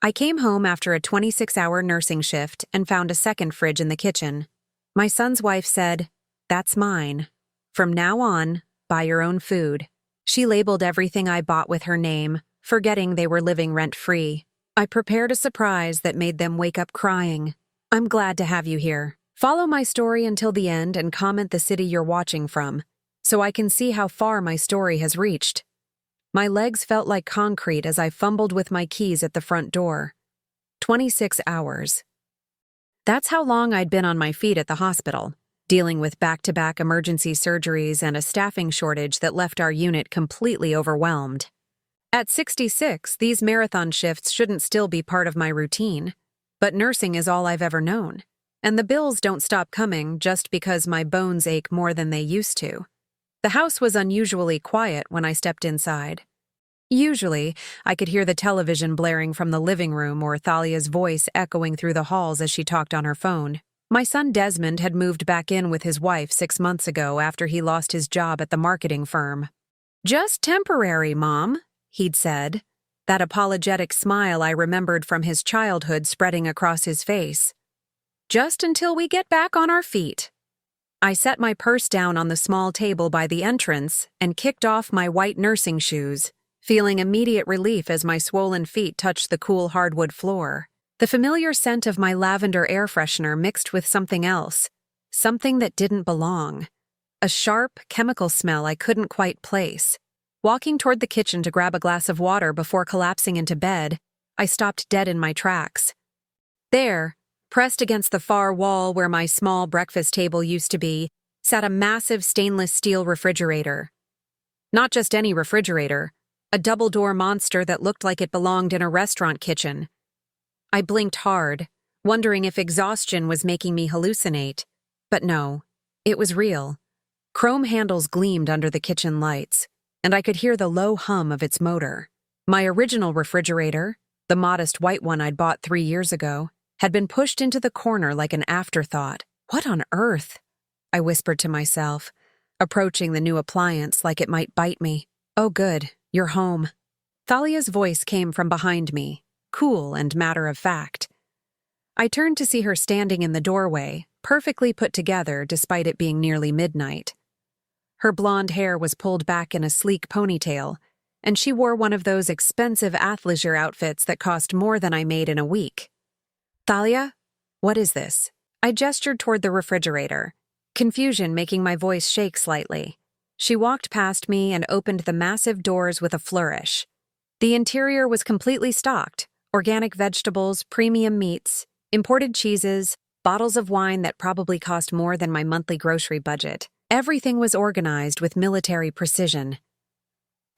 I came home after a 26-hour nursing shift and found a second fridge in the kitchen. My son's wife said, "That's mine. From now on, buy your own food." She labeled everything I bought with her name, forgetting they were living rent-free. I prepared a surprise that made them wake up crying. I'm glad to have you here. Follow my story until the end and comment the city you're watching from, so I can see how far my story has reached. My legs felt like concrete as I fumbled with my keys at the front door. 26 hours. That's how long I'd been on my feet at the hospital, dealing with back-to-back emergency surgeries and a staffing shortage that left our unit completely overwhelmed. At 66, these marathon shifts shouldn't still be part of my routine, but nursing is all I've ever known, and the bills don't stop coming just because my bones ache more than they used to. The house was unusually quiet when I stepped inside. Usually, I could hear the television blaring from the living room or Thalia's voice echoing through the halls as she talked on her phone. My son Desmond had moved back in with his wife 6 months ago after he lost his job at the marketing firm. "Just temporary, Mom," he'd said, that apologetic smile I remembered from his childhood spreading across his face. "Just until we get back on our feet." I set my purse down on the small table by the entrance and kicked off my white nursing shoes, feeling immediate relief as my swollen feet touched the cool hardwood floor. The familiar scent of my lavender air freshener mixed with something else, something that didn't belong. A sharp, chemical smell I couldn't quite place. Walking toward the kitchen to grab a glass of water before collapsing into bed, I stopped dead in my tracks. There, pressed against the far wall where my small breakfast table used to be, sat a massive stainless steel refrigerator. Not just any refrigerator, a double-door monster that looked like it belonged in a restaurant kitchen. I blinked hard, wondering if exhaustion was making me hallucinate. But no, it was real. Chrome handles gleamed under the kitchen lights, and I could hear the low hum of its motor. My original refrigerator, the modest white one I'd bought 3 years ago, had been pushed into the corner like an afterthought. What on earth? I whispered to myself, approaching the new appliance like it might bite me. "Oh good, you're home." Thalia's voice came from behind me, cool and matter-of-fact. I turned to see her standing in the doorway, perfectly put together despite it being nearly midnight. Her blonde hair was pulled back in a sleek ponytail, and she wore one of those expensive athleisure outfits that cost more than I made in a week. "Thalia, what is this?" I gestured toward the refrigerator, confusion making my voice shake slightly. She walked past me and opened the massive doors with a flourish. The interior was completely stocked: organic vegetables, premium meats, imported cheeses, bottles of wine that probably cost more than my monthly grocery budget. Everything was organized with military precision.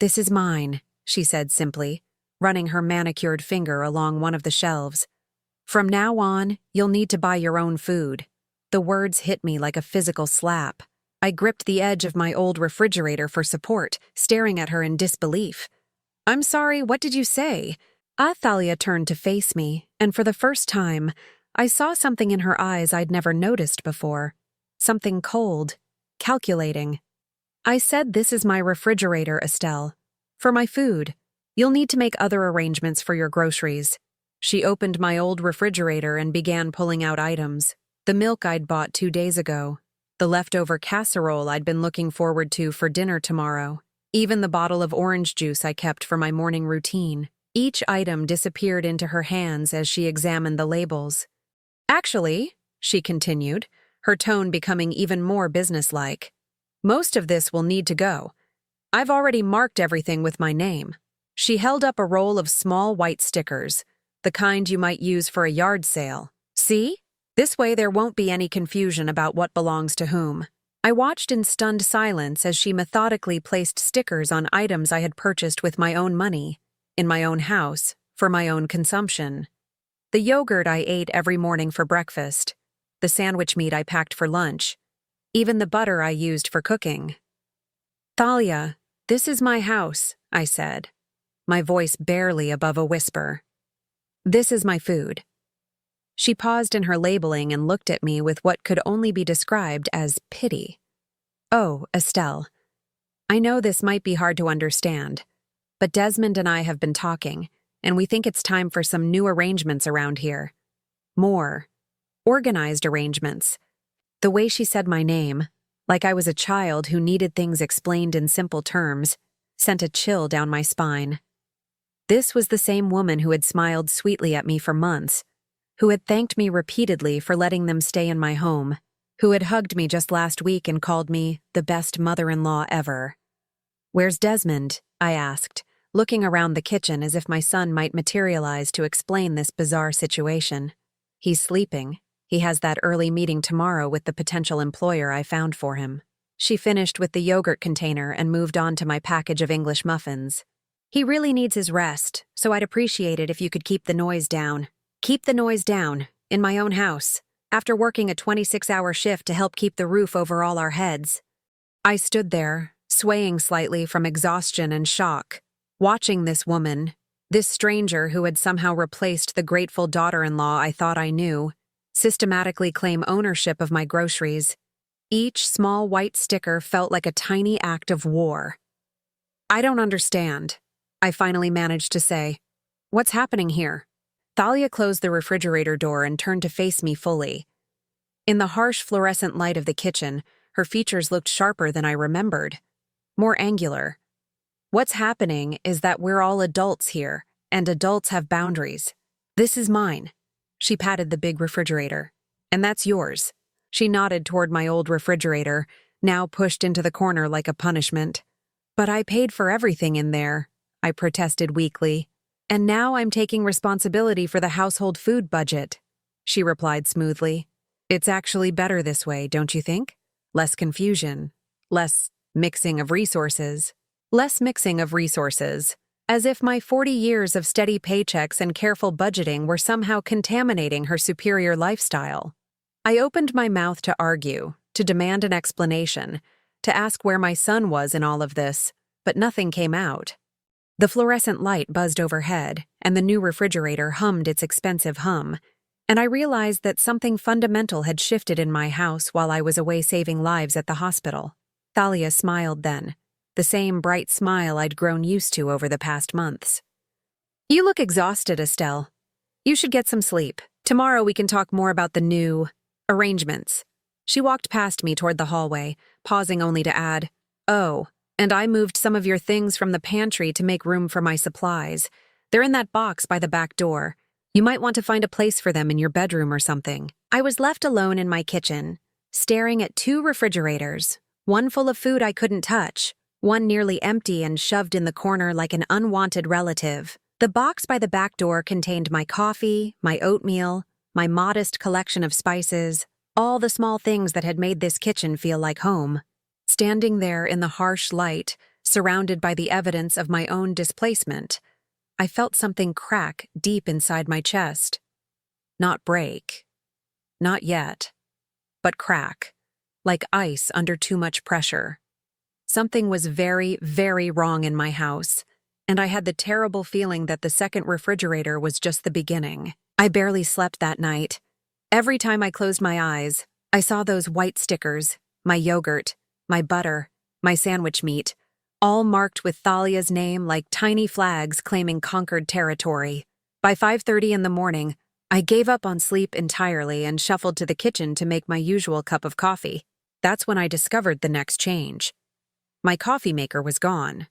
"This is mine," she said simply, running her manicured finger along one of the shelves. "From now on, you'll need to buy your own food." The words hit me like a physical slap. I gripped the edge of my old refrigerator for support, staring at her in disbelief. "I'm sorry, what did you say?" Thalia turned to face me, and for the first time, I saw something in her eyes I'd never noticed before. Something cold, calculating. "I said this is my refrigerator, Estelle. For my food. You'll need to make other arrangements for your groceries." She opened my old refrigerator and began pulling out items. The milk I'd bought 2 days ago. The leftover casserole I'd been looking forward to for dinner tomorrow. Even the bottle of orange juice I kept for my morning routine. Each item disappeared into her hands as she examined the labels. "Actually," she continued, her tone becoming even more businesslike, "most of this will need to go. I've already marked everything with my name." She held up a roll of small white stickers, the kind you might use for a yard sale. "See? This way there won't be any confusion about what belongs to whom." I watched in stunned silence as she methodically placed stickers on items I had purchased with my own money, in my own house, for my own consumption. The yogurt I ate every morning for breakfast, the sandwich meat I packed for lunch, even the butter I used for cooking. "Thalia, this is my house," I said, my voice barely above a whisper. "This is my food." She paused in her labeling and looked at me with what could only be described as pity. "Oh, Estelle, I know this might be hard to understand, but Desmond and I have been talking, and we think it's time for some new arrangements around here. More organized arrangements. The way she said my name, like I was a child who needed things explained in simple terms, sent a chill down my spine. This was the same woman who had smiled sweetly at me for months, who had thanked me repeatedly for letting them stay in my home, who had hugged me just last week and called me the best mother-in-law ever. "Where's Desmond?" I asked, looking around the kitchen as if my son might materialize to explain this bizarre situation. "He's sleeping. He has that early meeting tomorrow with the potential employer I found for him." She finished with the yogurt container and moved on to my package of English muffins. "He really needs his rest, so I'd appreciate it if you could keep the noise down." Keep the noise down, in my own house, after working a 26-hour shift to help keep the roof over all our heads. I stood there, swaying slightly from exhaustion and shock, watching this woman, this stranger who had somehow replaced the grateful daughter-in-law I thought I knew, systematically claim ownership of my groceries. Each small white sticker felt like a tiny act of war. "I don't understand," I finally managed to say. "What's happening here?" Thalia closed the refrigerator door and turned to face me fully. In the harsh fluorescent light of the kitchen, her features looked sharper than I remembered, more angular. "What's happening is that we're all adults here, and adults have boundaries. This is mine." She patted the big refrigerator. "And that's yours." She nodded toward my old refrigerator, now pushed into the corner like a punishment. "But I paid for everything in there," I protested weakly. "And now I'm taking responsibility for the household food budget," she replied smoothly. "It's actually better this way, don't you think? Less confusion. Less mixing of resources. Less mixing of resources. As if my 40 years of steady paychecks and careful budgeting were somehow contaminating her superior lifestyle. I opened my mouth to argue, to demand an explanation, to ask where my son was in all of this, but nothing came out. The fluorescent light buzzed overhead, and the new refrigerator hummed its expensive hum, and I realized that something fundamental had shifted in my house while I was away saving lives at the hospital. Thalia smiled then, the same bright smile I'd grown used to over the past months. "You look exhausted, Estelle. You should get some sleep. Tomorrow we can talk more about the new arrangements." She walked past me toward the hallway, pausing only to add, "Oh, and I moved some of your things from the pantry to make room for my supplies. They're in that box by the back door. You might want to find a place for them in your bedroom or something." I was left alone in my kitchen, staring at two refrigerators, one full of food I couldn't touch, one nearly empty and shoved in the corner like an unwanted relative. The box by the back door contained my coffee, my oatmeal, my modest collection of spices, all the small things that had made this kitchen feel like home. Standing there in the harsh light, surrounded by the evidence of my own displacement, I felt something crack deep inside my chest. Not break. Not yet. But crack. Like ice under too much pressure. Something was very, very wrong in my house, and I had the terrible feeling that the second refrigerator was just the beginning. I barely slept that night. Every time I closed my eyes, I saw those white stickers, my yogurt, my butter, my sandwich meat, all marked with Thalia's name like tiny flags claiming conquered territory. By 5:30 in the morning, I gave up on sleep entirely and shuffled to the kitchen to make my usual cup of coffee. That's when I discovered the next change. My coffee maker was gone.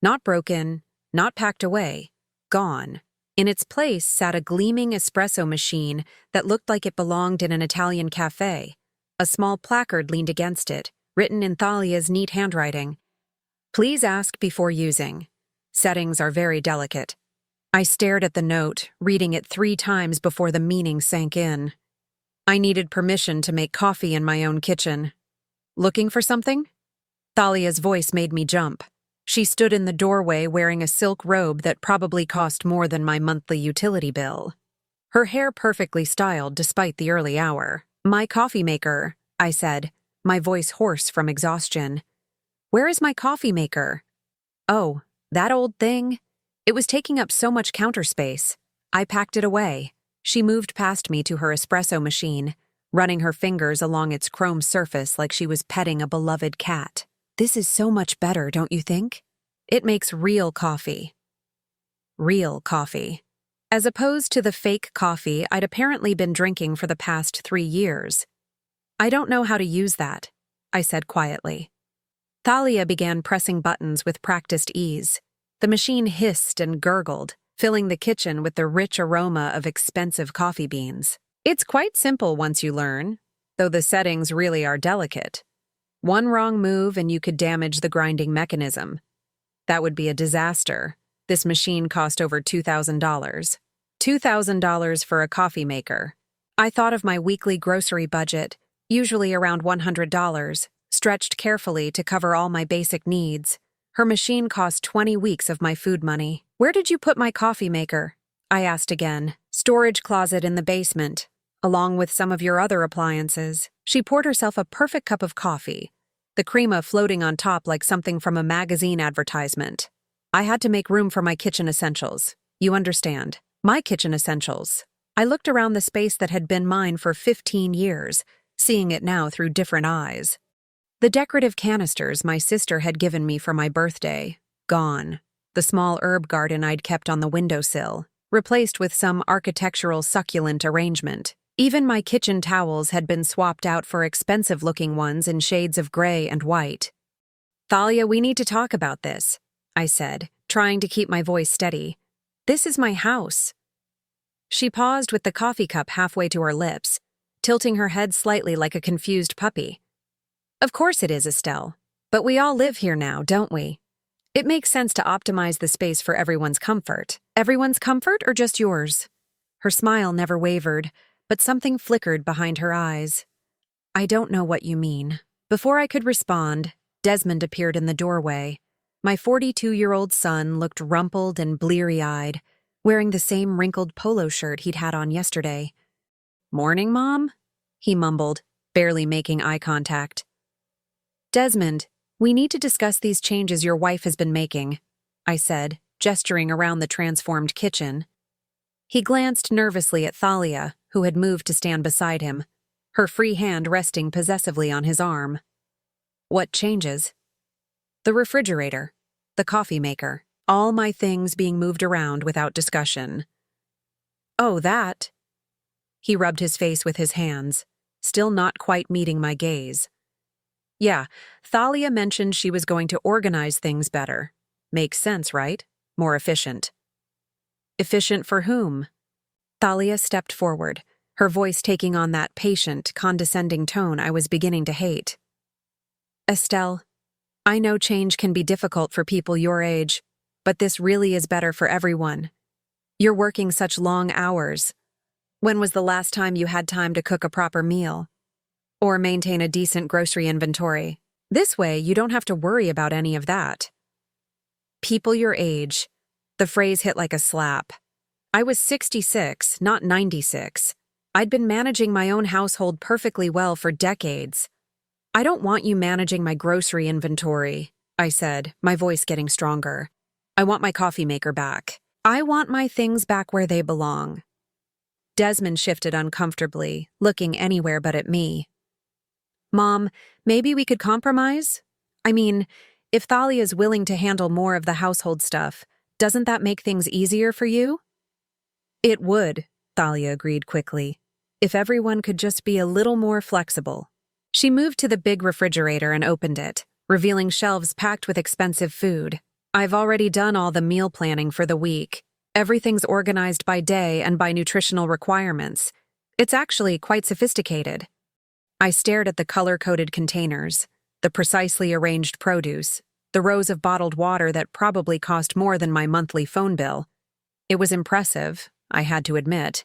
Not broken, not packed away. Gone. In its place sat a gleaming espresso machine that looked like it belonged in an Italian cafe. A small placard leaned against it, written in Thalia's neat handwriting. "Please ask before using. Settings are very delicate." I stared at the note, reading it 3 times before the meaning sank in. I needed permission to make coffee in my own kitchen. "Looking for something?" Thalia's voice made me jump. She stood in the doorway wearing a silk robe that probably cost more than my monthly utility bill. Her hair perfectly styled despite the early hour. "My coffee maker," I said, my voice hoarse from exhaustion. "Where is my coffee maker?" "Oh, that old thing? It was taking up so much counter space. I packed it away." She moved past me to her espresso machine, running her fingers along its chrome surface like she was petting a beloved cat. "This is so much better, don't you think? It makes real coffee." real coffee. As opposed to the fake coffee I'd apparently been drinking for the past 3 years. I don't know how to use that, I said quietly. Thalia began pressing buttons with practiced ease. The machine hissed and gurgled, filling the kitchen with the rich aroma of expensive coffee beans. It's quite simple once you learn, though the settings really are delicate. One wrong move and you could damage the grinding mechanism. That would be a disaster. This machine cost over $2,000. $2,000 for a coffee maker. I thought of my weekly grocery budget, usually around $100, stretched carefully to cover all my basic needs. Her machine cost 20 weeks of my food money. Where did you put my coffee maker? I asked again. Storage closet in the basement, along with some of your other appliances. She poured herself a perfect cup of coffee, the crema floating on top like something from a magazine advertisement. I had to make room for my kitchen essentials. You understand. My kitchen essentials. I looked around the space that had been mine for 15 years, seeing it now through different eyes. The decorative canisters my sister had given me for my birthday, gone. The small herb garden I'd kept on the windowsill, replaced with some architectural succulent arrangement. Even my kitchen towels had been swapped out for expensive-looking ones in shades of gray and white. Thalia, we need to talk about this, I said, trying to keep my voice steady. This is my house. She paused with the coffee cup halfway to her lips, tilting her head slightly like a confused puppy. Of course it is, Estelle. But we all live here now, don't we? It makes sense to optimize the space for everyone's comfort. Everyone's comfort or just yours? Her smile never wavered, but something flickered behind her eyes. I don't know what you mean. Before I could respond, Desmond appeared in the doorway. My 42-year-old son looked rumpled and bleary-eyed, wearing the same wrinkled polo shirt he'd had on yesterday. "Morning, Mom?" he mumbled, barely making eye contact. "Desmond, we need to discuss these changes your wife has been making," I said, gesturing around the transformed kitchen. He glanced nervously at Thalia, who had moved to stand beside him, her free hand resting possessively on his arm. "What changes?" "The refrigerator, the coffee maker, all my things being moved around without discussion." "Oh, that?" He rubbed his face with his hands, still not quite meeting my gaze. "Yeah, Thalia mentioned she was going to organize things better. Makes sense, right? More efficient." "Efficient for whom?" Thalia stepped forward, her voice taking on that patient, condescending tone I was beginning to hate. "Estelle, I know change can be difficult for people your age, but this really is better for everyone. You're working such long hours. When was the last time you had time to cook a proper meal? Or maintain a decent grocery inventory? This way, you don't have to worry about any of that." People your age. The phrase hit like a slap. I was 66, not 96. I'd been managing my own household perfectly well for decades. "I don't want you managing my grocery inventory," I said, my voice getting stronger. "I want my coffee maker back. I want my things back where they belong." Desmond shifted uncomfortably, looking anywhere but at me. "Mom, maybe we could compromise? I mean, if Thalia's willing to handle more of the household stuff, doesn't that make things easier for you?" "It would," Thalia agreed quickly, "if everyone could just be a little more flexible." She moved to the big refrigerator and opened it, revealing shelves packed with expensive food. "I've already done all the meal planning for the week. Everything's organized by day and by nutritional requirements. It's actually quite sophisticated." I stared at the color-coded containers, the precisely arranged produce, the rows of bottled water that probably cost more than my monthly phone bill. It was impressive, I had to admit.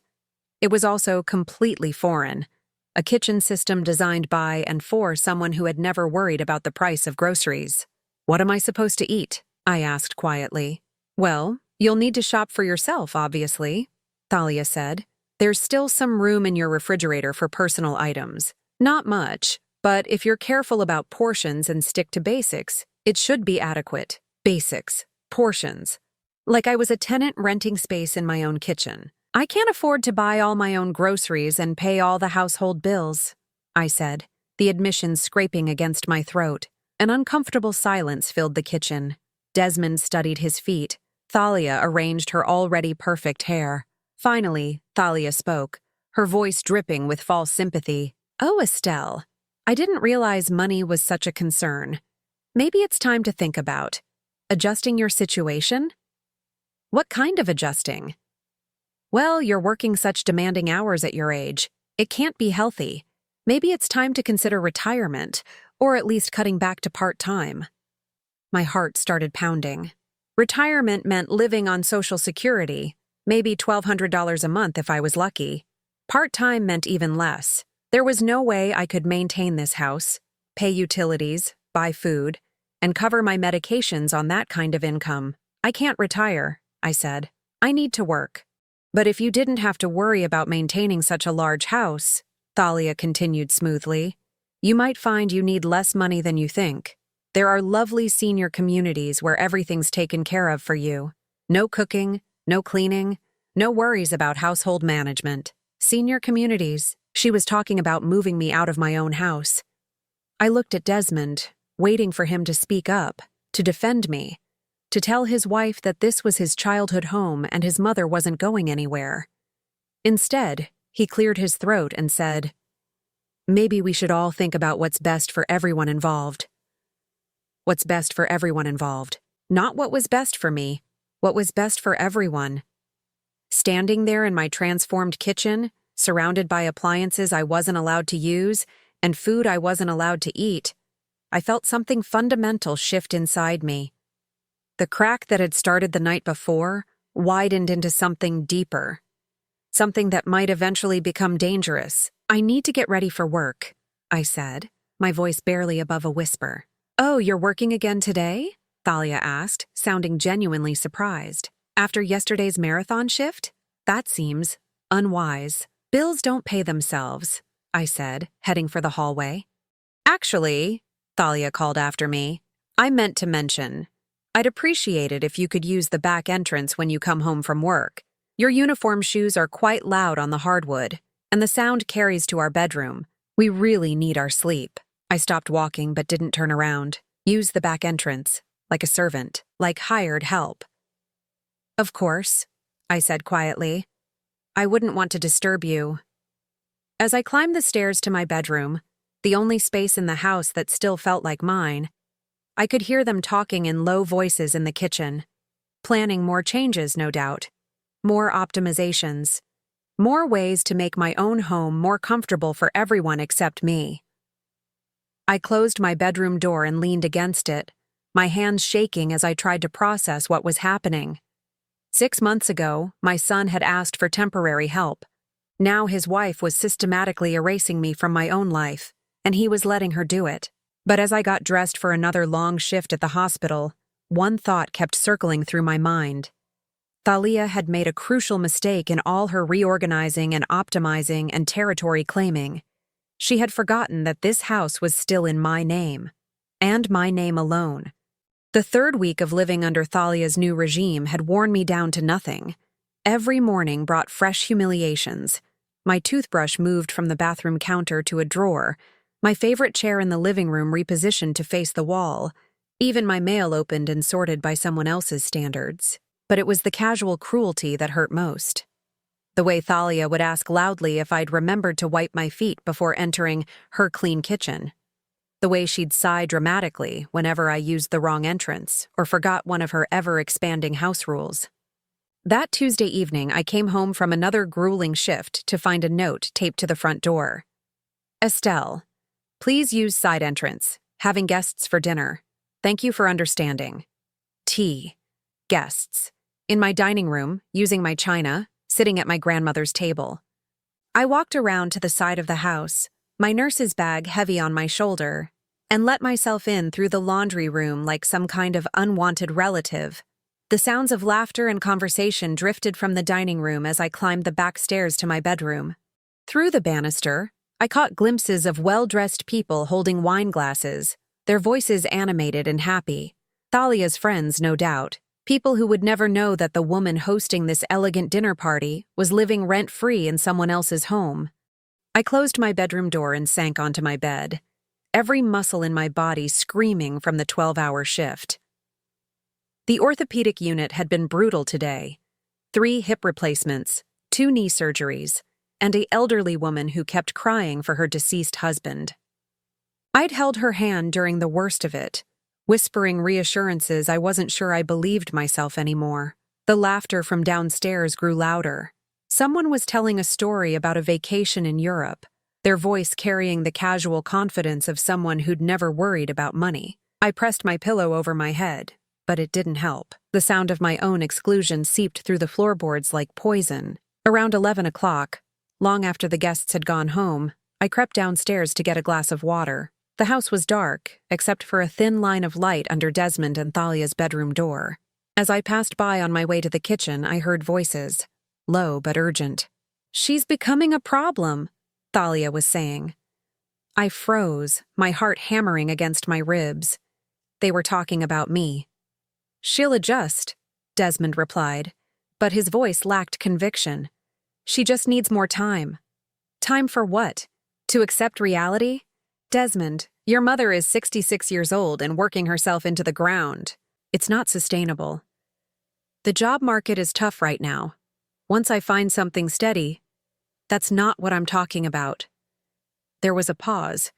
It was also completely foreign. A kitchen system designed by and for someone who had never worried about the price of groceries. "What am I supposed to eat?" I asked quietly. "Well, you'll need to shop for yourself, obviously," Thalia said. "There's still some room in your refrigerator for personal items. Not much, but if you're careful about portions and stick to basics, it should be adequate." Basics. Portions. Like I was a tenant renting space in my own kitchen. "I can't afford to buy all my own groceries and pay all the household bills," I said, the admission scraping against my throat. An uncomfortable silence filled the kitchen. Desmond studied his feet, Thalia arranged her already perfect hair. Finally, Thalia spoke, her voice dripping with false sympathy. "Oh, Estelle, I didn't realize money was such a concern. Maybe it's time to think about adjusting your situation?" "What kind of adjusting?" "Well, you're working such demanding hours at your age. It can't be healthy. Maybe it's time to consider retirement, or at least cutting back to part-time." My heart started pounding. Retirement meant living on Social Security, maybe $1,200 a month if I was lucky. Part-time meant even less. There was no way I could maintain this house, pay utilities, buy food, and cover my medications on that kind of income. "I can't retire," I said. "I need to work." "But if you didn't have to worry about maintaining such a large house," Thalia continued smoothly, "you might find you need less money than you think. There are lovely senior communities where everything's taken care of for you. No cooking, no cleaning, no worries about household management. Senior communities." She was talking about moving me out of my own house. I looked at Desmond, waiting for him to speak up, to defend me, to tell his wife that this was his childhood home and his mother wasn't going anywhere. Instead, he cleared his throat and said, "Maybe we should all think about what's best for everyone involved." What's best for everyone involved. Not what was best for me, what was best for everyone. Standing there in my transformed kitchen, surrounded by appliances I wasn't allowed to use and food I wasn't allowed to eat, I felt something fundamental shift inside me. The crack that had started the night before widened into something deeper, something that might eventually become dangerous. "I need to get ready for work," I said, my voice barely above a whisper. "Oh, you're working again today?" Thalia asked, sounding genuinely surprised. "After yesterday's marathon shift? That seems unwise." "Bills don't pay themselves," I said, heading for the hallway. "Actually," Thalia called after me, "I meant to mention, I'd appreciate it if you could use the back entrance when you come home from work. Your uniform shoes are quite loud on the hardwood, and the sound carries to our bedroom. We really need our sleep." I stopped walking but didn't turn around. Use the back entrance, like a servant, like hired help. "Of course," I said quietly. "I wouldn't want to disturb you." As I climbed the stairs to my bedroom, the only space in the house that still felt like mine, I could hear them talking in low voices in the kitchen, planning more changes, no doubt, more optimizations, more ways to make my own home more comfortable for everyone except me. I closed my bedroom door and leaned against it, my hands shaking as I tried to process what was happening. 6 months ago, my son had asked for temporary help. Now his wife was systematically erasing me from my own life, and he was letting her do it. But as I got dressed for another long shift at the hospital, one thought kept circling through my mind. Thalia had made a crucial mistake in all her reorganizing and optimizing and territory claiming. She had forgotten that this house was still in my name, and my name alone. The 3rd week of living under Thalia's new regime had worn me down to nothing. Every morning brought fresh humiliations. My toothbrush moved from the bathroom counter to a drawer, my favorite chair in the living room repositioned to face the wall, even my mail opened and sorted by someone else's standards. But it was the casual cruelty that hurt most. The way Thalia would ask loudly if I'd remembered to wipe my feet before entering her clean kitchen. The way she'd sigh dramatically whenever I used the wrong entrance or forgot one of her ever-expanding house rules. That Tuesday evening, I came home from another grueling shift to find a note taped to the front door. "Estelle, please use side entrance. Having guests for dinner. Thank you for understanding. Tea. Guests. In my dining room, using my china, sitting at my grandmother's table." I walked around to the side of the house, my nurse's bag heavy on my shoulder, and let myself in through the laundry room like some kind of unwanted relative. The sounds of laughter and conversation drifted from the dining room as I climbed the back stairs to my bedroom. Through the banister, I caught glimpses of well-dressed people holding wine glasses, their voices animated and happy. Thalia's friends, no doubt. People who would never know that the woman hosting this elegant dinner party was living rent-free in someone else's home. I closed my bedroom door and sank onto my bed, every muscle in my body screaming from the 12-hour shift. The orthopedic unit had been brutal today. 3 hip replacements, 2 knee surgeries, and an elderly woman who kept crying for her deceased husband. I'd held her hand during the worst of it, whispering reassurances I wasn't sure I believed myself anymore. The laughter from downstairs grew louder. Someone was telling a story about a vacation in Europe, their voice carrying the casual confidence of someone who'd never worried about money. I pressed my pillow over my head, but it didn't help. The sound of my own exclusion seeped through the floorboards like poison. Around 11 o'clock, long after the guests had gone home, I crept downstairs to get a glass of water. The house was dark, except for a thin line of light under Desmond and Thalia's bedroom door. As I passed by on my way to the kitchen, I heard voices, low but urgent. "She's becoming a problem," Thalia was saying. I froze, my heart hammering against my ribs. They were talking about me. "She'll adjust," Desmond replied, but his voice lacked conviction. "She just needs more time." Time for what? To accept reality? "Desmond, your mother is 66 years old and working herself into the ground. It's not sustainable. The job market is tough right now. Once I find something steady..." "That's not what I'm talking about." There was a pause,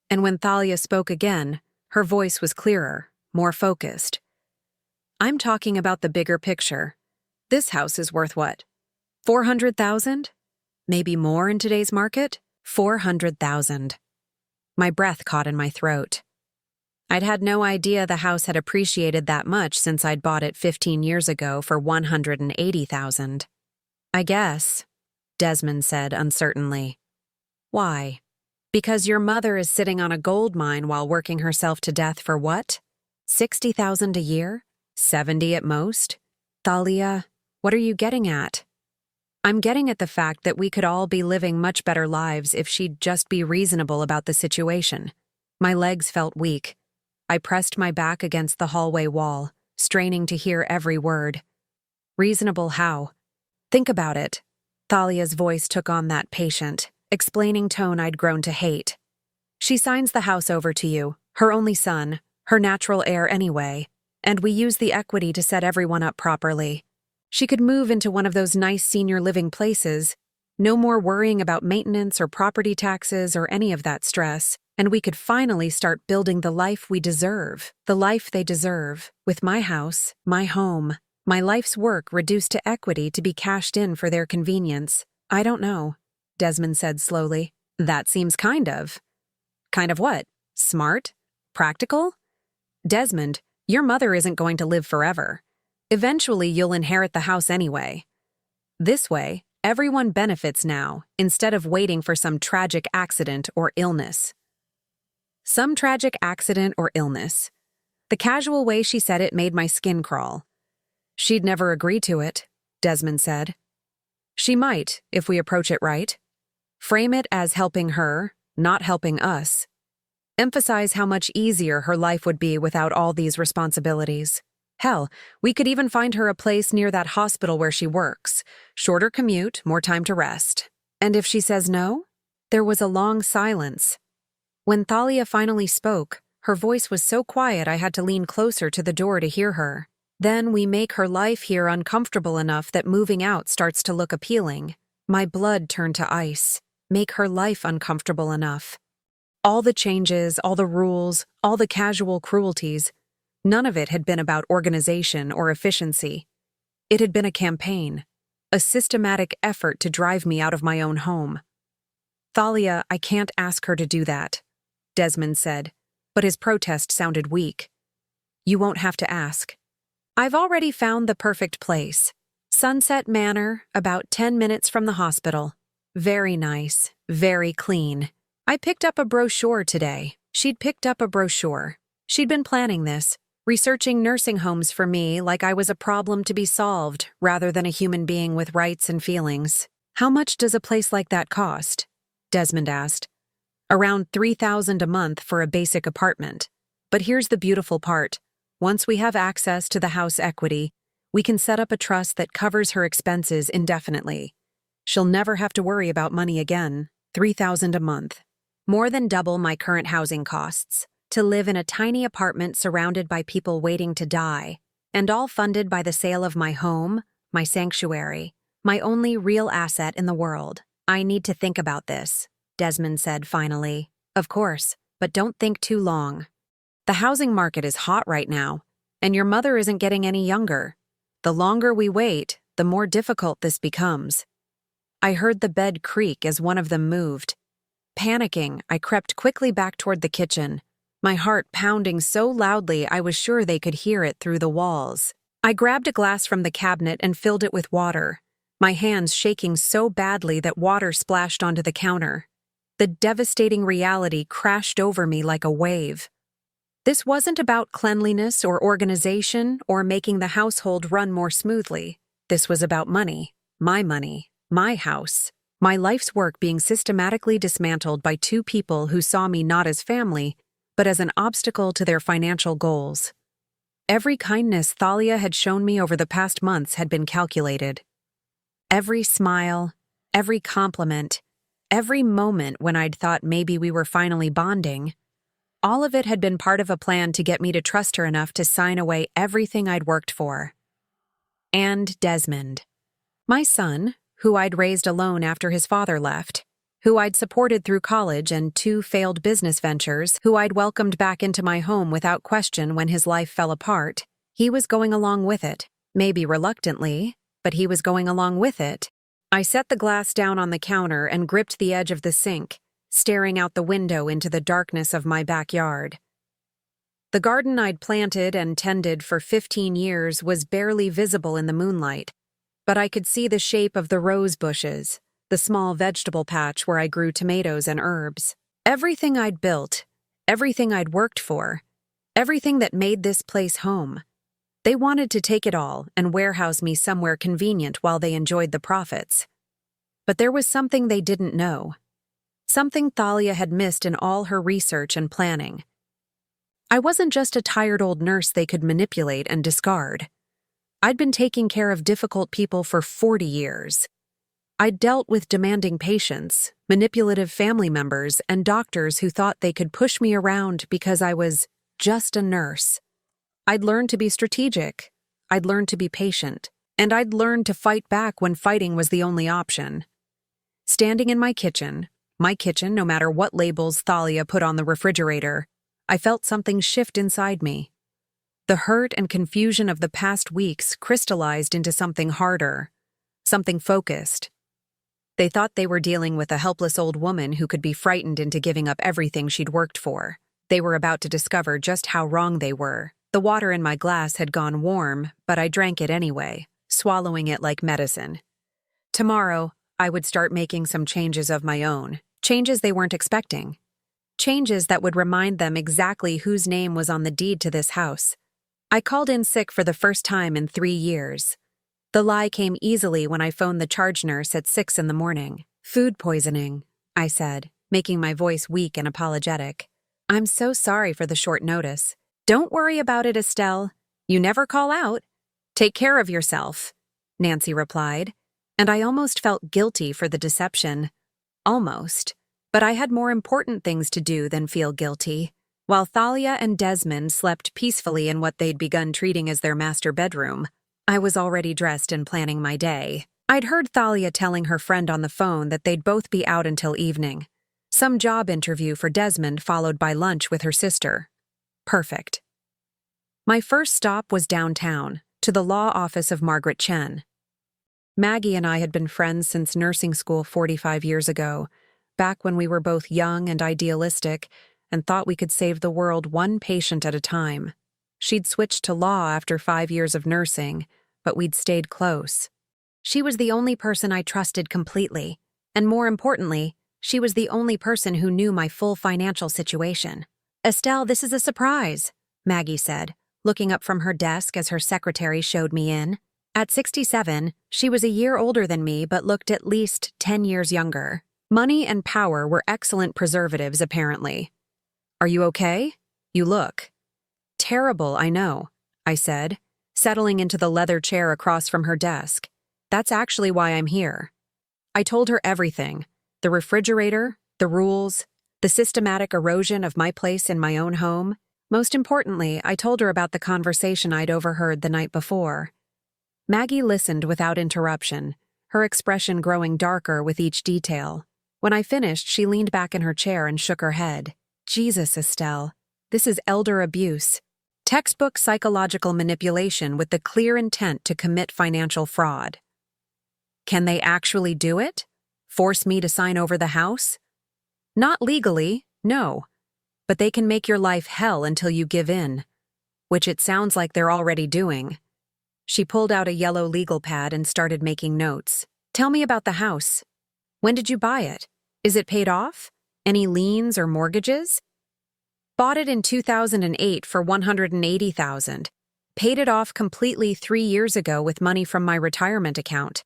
and when Thalia spoke again, her voice was clearer, more focused. "I'm talking about the bigger picture. This house is worth what? 400,000? Maybe more in today's market? 400,000. My breath caught in my throat. I'd had no idea the house had appreciated that much since I'd bought it 15 years ago for 180,000. "I guess," Desmond said uncertainly. "Why?" "Because your mother is sitting on a gold mine while working herself to death for what? 60,000 a year? 70 at most? Thalia, what are you getting at?" "I'm getting at the fact that we could all be living much better lives if she'd just be reasonable about the situation." My legs felt weak. I pressed my back against the hallway wall, straining to hear every word. "Reasonable how?" "Think about it." Thalia's voice took on that patient, explaining tone I'd grown to hate. "She signs the house over to you, her only son, her natural heir anyway, and we use the equity to set everyone up properly. She could move into one of those nice senior living places, no more worrying about maintenance or property taxes or any of that stress, and we could finally start building the life we deserve, the life they deserve, with my house, my home, my life's work reduced to equity to be cashed in for their convenience." "I don't know," Desmond said slowly. "That seems kind of." "Kind of what? Smart? Practical?" "Desmond, your mother isn't going to live forever. Eventually, you'll inherit the house anyway. This way, everyone benefits now, instead of waiting for some tragic accident or illness." Some tragic accident or illness. The casual way she said it made my skin crawl. "She'd never agree to it," Desmond said. "She might, if we approach it right. Frame it as helping her, not helping us. Emphasize how much easier her life would be without all these responsibilities. Hell, we could even find her a place near that hospital where she works. Shorter commute, more time to rest. And if she says no?" There was a long silence. When Thalia finally spoke, her voice was so quiet I had to lean closer to the door to hear her. "Then we make her life here uncomfortable enough that moving out starts to look appealing." My blood turned to ice. Make her life uncomfortable enough. All the changes, all the rules, all the casual cruelties, none of it had been about organization or efficiency. It had been a campaign, a systematic effort to drive me out of my own home. "Thalia, I can't ask her to do that," Desmond said, but his protest sounded weak. "You won't have to ask. I've already found the perfect place. Sunset Manor, about 10 minutes from the hospital. Very nice, very clean. I picked up a brochure today." She'd picked up a brochure. She'd been planning this, researching nursing homes for me like I was a problem to be solved rather than a human being with rights and feelings. "How much does a place like that cost?" Desmond asked. "Around 3,000 a month for a basic apartment. But here's the beautiful part. Once we have access to the house equity, we can set up a trust that covers her expenses indefinitely. She'll never have to worry about money again. 3,000 a month. More than double my current housing costs. To live in a tiny apartment surrounded by people waiting to die. And all funded by the sale of my home, my sanctuary, my only real asset in the world. I need to think about this, Desmond said finally. Of course, but don't think too long. The housing market is hot right now, and your mother isn't getting any younger. The longer we wait, the more difficult this becomes. I heard the bed creak as one of them moved. Panicking, I crept quickly back toward the kitchen, my heart pounding so loudly I was sure they could hear it through the walls. I grabbed a glass from the cabinet and filled it with water, my hands shaking so badly that water splashed onto the counter. The devastating reality crashed over me like a wave. This wasn't about cleanliness or organization or making the household run more smoothly. This was about money, my house, my life's work being systematically dismantled by two people who saw me not as family, but as an obstacle to their financial goals. Every kindness Thalia had shown me over the past months had been calculated. Every smile, every compliment, every moment when I'd thought maybe we were finally bonding, all of it had been part of a plan to get me to trust her enough to sign away everything I'd worked for. And Desmond, my son, who I'd raised alone after his father left, who I'd supported through college and 2 failed business ventures, who I'd welcomed back into my home without question when his life fell apart, he was going along with it, maybe reluctantly, but he was going along with it. I set the glass down on the counter and gripped the edge of the sink, staring out the window into the darkness of my backyard. The garden I'd planted and tended for 15 years was barely visible in the moonlight, but I could see the shape of the rose bushes, the small vegetable patch where I grew tomatoes and herbs. Everything I'd built, everything I'd worked for, everything that made this place home. They wanted to take it all and warehouse me somewhere convenient while they enjoyed the profits. But there was something they didn't know. Something Thalia had missed in all her research and planning. I wasn't just a tired old nurse they could manipulate and discard. I'd been taking care of difficult people for 40 years. I'd dealt with demanding patients, manipulative family members, and doctors who thought they could push me around because I was just a nurse. I'd learned to be strategic, I'd learned to be patient, and I'd learned to fight back when fighting was the only option. Standing in my kitchen, no matter what labels Thalia put on the refrigerator, I felt something shift inside me. The hurt and confusion of the past weeks crystallized into something harder, something focused. They thought they were dealing with a helpless old woman who could be frightened into giving up everything she'd worked for. They were about to discover just how wrong they were. The water in my glass had gone warm, but I drank it anyway, swallowing it like medicine. Tomorrow, I would start making some changes of my own, changes they weren't expecting. Changes that would remind them exactly whose name was on the deed to this house. I called in sick for the first time in 3 years. The lie came easily when I phoned the charge nurse at 6 in the morning. Food poisoning, I said, making my voice weak and apologetic. I'm so sorry for the short notice. Don't worry about it, Estelle. You never call out. Take care of yourself, Nancy replied, and I almost felt guilty for the deception. Almost. But I had more important things to do than feel guilty. While Thalia and Desmond slept peacefully in what they'd begun treating as their master bedroom, I was already dressed and planning my day. I'd heard Thalia telling her friend on the phone that they'd both be out until evening. Some job interview for Desmond followed by lunch with her sister. Perfect. My first stop was downtown, to the law office of Margaret Chen. Maggie and I had been friends since nursing school 45 years ago, back when we were both young and idealistic and thought we could save the world one patient at a time. She'd switched to law after 5 years of nursing, but we'd stayed close. She was the only person I trusted completely, and more importantly, she was the only person who knew my full financial situation. Estelle, this is a surprise, Maggie said, looking up from her desk as her secretary showed me in. At 67, she was a year older than me but looked at least 10 years younger. Money and power were excellent preservatives, apparently. Are you okay? You look. Terrible, I know, I said, settling into the leather chair across from her desk. That's actually why I'm here. I told her everything. The refrigerator, the rules, the systematic erosion of my place in my own home. Most importantly, I told her about the conversation I'd overheard the night before. Maggie listened without interruption, her expression growing darker with each detail. When I finished, she leaned back in her chair and shook her head. Jesus, Estelle. This is elder abuse. Textbook psychological manipulation with the clear intent to commit financial fraud. Can they actually do it? Force me to sign over the house? Not legally, no. But they can make your life hell until you give in. Which it sounds like they're already doing. She pulled out a yellow legal pad and started making notes. Tell me about the house. When did you buy it? Is it paid off? Any liens or mortgages? Bought it in 2008 for $180,000. Paid it off completely 3 years ago with money from my retirement account.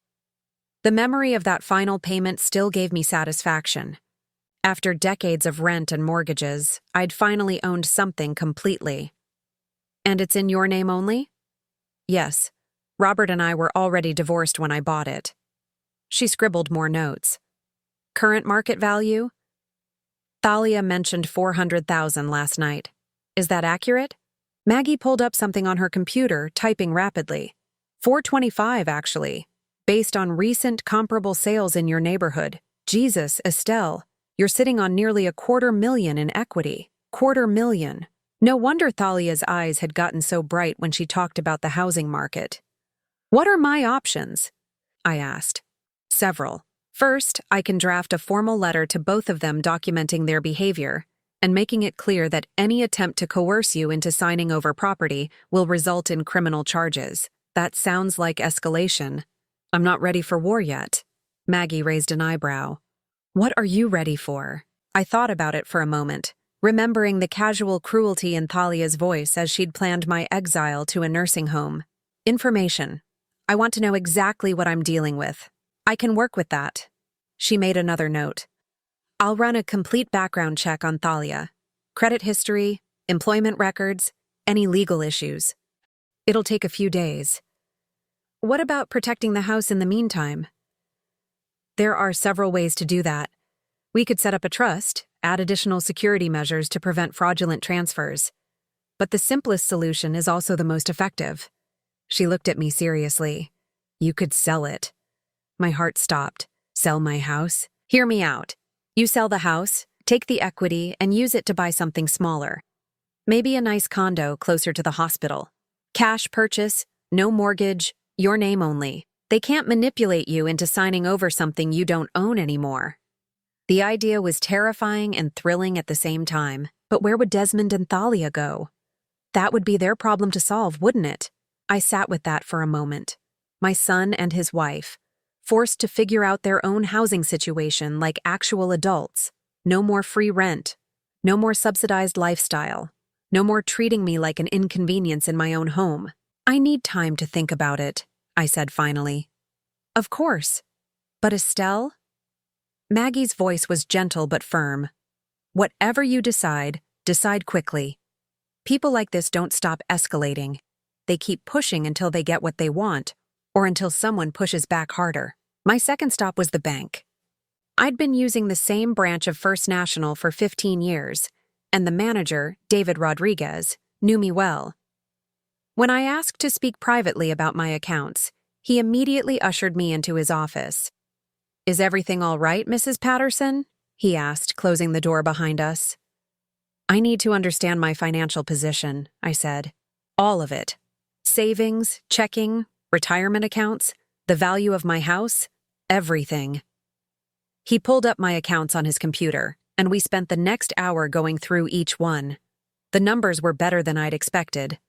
The memory of that final payment still gave me satisfaction. After decades of rent and mortgages, I'd finally owned something completely. And it's in your name only? Yes. Robert and I were already divorced when I bought it. She scribbled more notes. Current market value? Thalia mentioned $400,000 last night. Is that accurate? Maggie pulled up something on her computer, typing rapidly. $425, actually. Based on recent comparable sales in your neighborhood. Jesus, Estelle, you're sitting on nearly $250,000 in equity. $250,000. No wonder Thalia's eyes had gotten so bright when she talked about the housing market. What are my options? I asked. Several. First, I can draft a formal letter to both of them documenting their behavior and making it clear that any attempt to coerce you into signing over property will result in criminal charges. That sounds like escalation. I'm not ready for war yet. Maggie raised an eyebrow. What are you ready for? I thought about it for a moment, remembering the casual cruelty in Thalia's voice as she'd planned my exile to a nursing home. Information. I want to know exactly what I'm dealing with. I can work with that. She made another note. I'll run a complete background check on Thalia. Credit history, employment records, any legal issues. It'll take a few days. What about protecting the house in the meantime? There are several ways to do that. We could set up a trust, add additional security measures to prevent fraudulent transfers. But the simplest solution is also the most effective. She looked at me seriously. You could sell it. My heart stopped. Sell my house? Hear me out. You sell the house, take the equity, and use it to buy something smaller. Maybe a nice condo closer to the hospital. Cash purchase, no mortgage, your name only. They can't manipulate you into signing over something you don't own anymore. The idea was terrifying and thrilling at the same time. But where would Desmond and Thalia go? That would be their problem to solve, wouldn't it? I sat with that for a moment. My son and his wife, forced to figure out their own housing situation like actual adults. No more free rent. No more subsidized lifestyle. No more treating me like an inconvenience in my own home. I need time to think about it, I said finally. Of course. But Estelle? Maggie's voice was gentle but firm. Whatever you decide, decide quickly. People like this don't stop escalating. They keep pushing until they get what they want, or until someone pushes back harder. My second stop was the bank. I'd been using the same branch of First National for 15 years, and the manager, David Rodriguez, knew me well. When I asked to speak privately about my accounts, he immediately ushered me into his office. Is everything all right, Mrs. Patterson? He asked, closing the door behind us. I need to understand my financial position, I said. All of it. Savings, checking, retirement accounts, the value of my house, everything. He pulled up my accounts on his computer, and we spent the next hour going through each one. The numbers were better than I'd expected.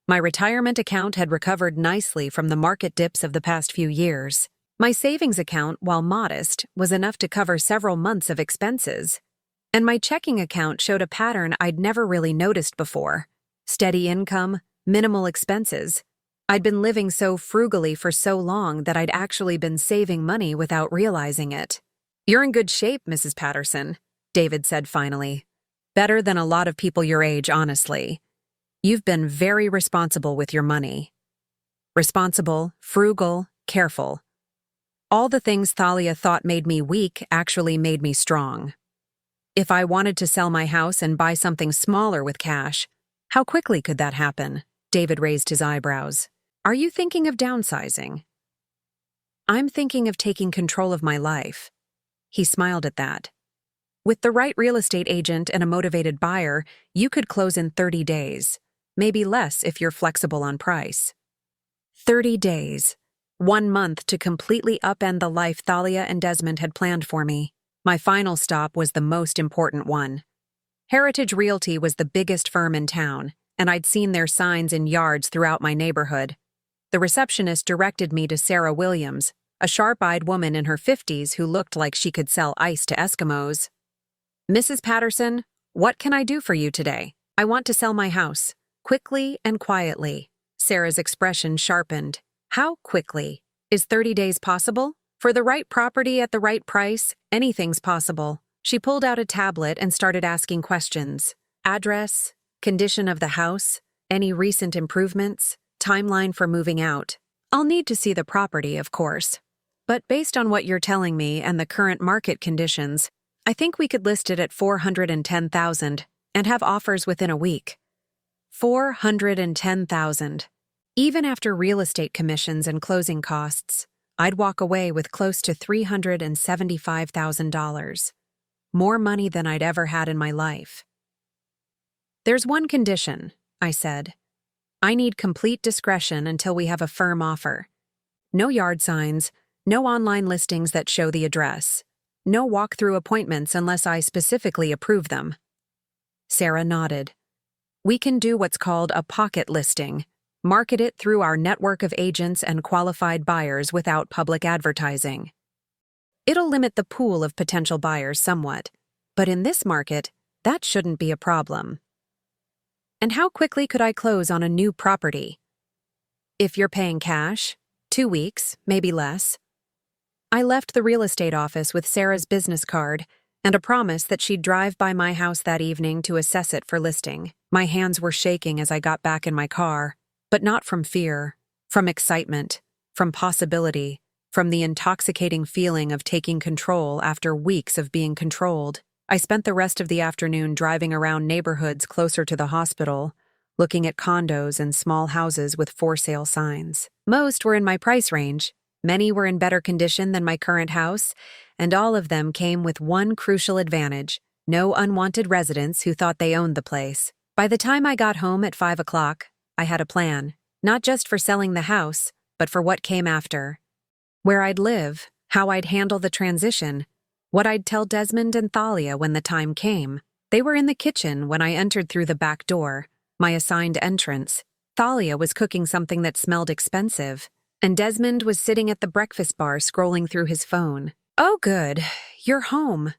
My retirement account had recovered nicely from the market dips of the past few years. My savings account, while modest, was enough to cover several months of expenses. And my checking account showed a pattern I'd never really noticed before. Steady income, minimal expenses. I'd been living so frugally for so long that I'd actually been saving money without realizing it. You're in good shape, Mrs. Patterson, David said finally. Better than a lot of people your age, honestly. You've been very responsible with your money. Responsible, frugal, careful. All the things Thalia thought made me weak actually made me strong. If I wanted to sell my house and buy something smaller with cash, How quickly could that happen? David raised his eyebrows. Are you thinking of downsizing? I'm thinking of taking control of my life. He smiled at that. With the right real estate agent and a motivated buyer, you could close in 30 days. Maybe less if you're flexible on price. 30 days. 1 month to completely upend the life Thalia and Desmond had planned for me. My final stop was the most important one. Heritage Realty was the biggest firm in town, and I'd seen their signs in yards throughout my neighborhood. The receptionist directed me to Sarah Williams, a sharp-eyed woman in her 50s who looked like she could sell ice to Eskimos. Mrs. Patterson, what can I do for you today? I want to sell my house. Quickly and quietly. Sarah's expression sharpened. How quickly? Is 30 days possible? For the right property at the right price, anything's possible. She pulled out a tablet and started asking questions. Address, condition of the house, any recent improvements, timeline for moving out. I'll need to see the property, of course. But based on what you're telling me and the current market conditions, I think we could list it at $410,000 and have offers within a week. $410,000. Even after real estate commissions and closing costs, I'd walk away with close to $375,000. More money than I'd ever had in my life. There's one condition, I said. I need complete discretion until we have a firm offer. No yard signs, no online listings that show the address. No walk-through appointments unless I specifically approve them. Sarah nodded. We can do what's called a pocket listing. Market it through our network of agents and qualified buyers without public advertising. It'll limit the pool of potential buyers somewhat, but in this market, that shouldn't be a problem. And how quickly could I close on a new property? If you're paying cash, 2 weeks, maybe less. I left the real estate office with Sarah's business card and a promise that she'd drive by my house that evening to assess it for listing. My hands were shaking as I got back in my car, but not from fear, from excitement, from possibility, from the intoxicating feeling of taking control after weeks of being controlled. I spent the rest of the afternoon driving around neighborhoods closer to the hospital, looking at condos and small houses with for sale signs. Most were in my price range. Many were in better condition than my current house, and all of them came with one crucial advantage: no unwanted residents who thought they owned the place. By the time I got home at 5 o'clock, I had a plan, not just for selling the house, but for what came after. Where I'd live, how I'd handle the transition, what I'd tell Desmond and Thalia when the time came. They were in the kitchen when I entered through the back door, my assigned entrance. Thalia was cooking something that smelled expensive, and Desmond was sitting at the breakfast bar scrolling through his phone. "Oh, good. You're home,"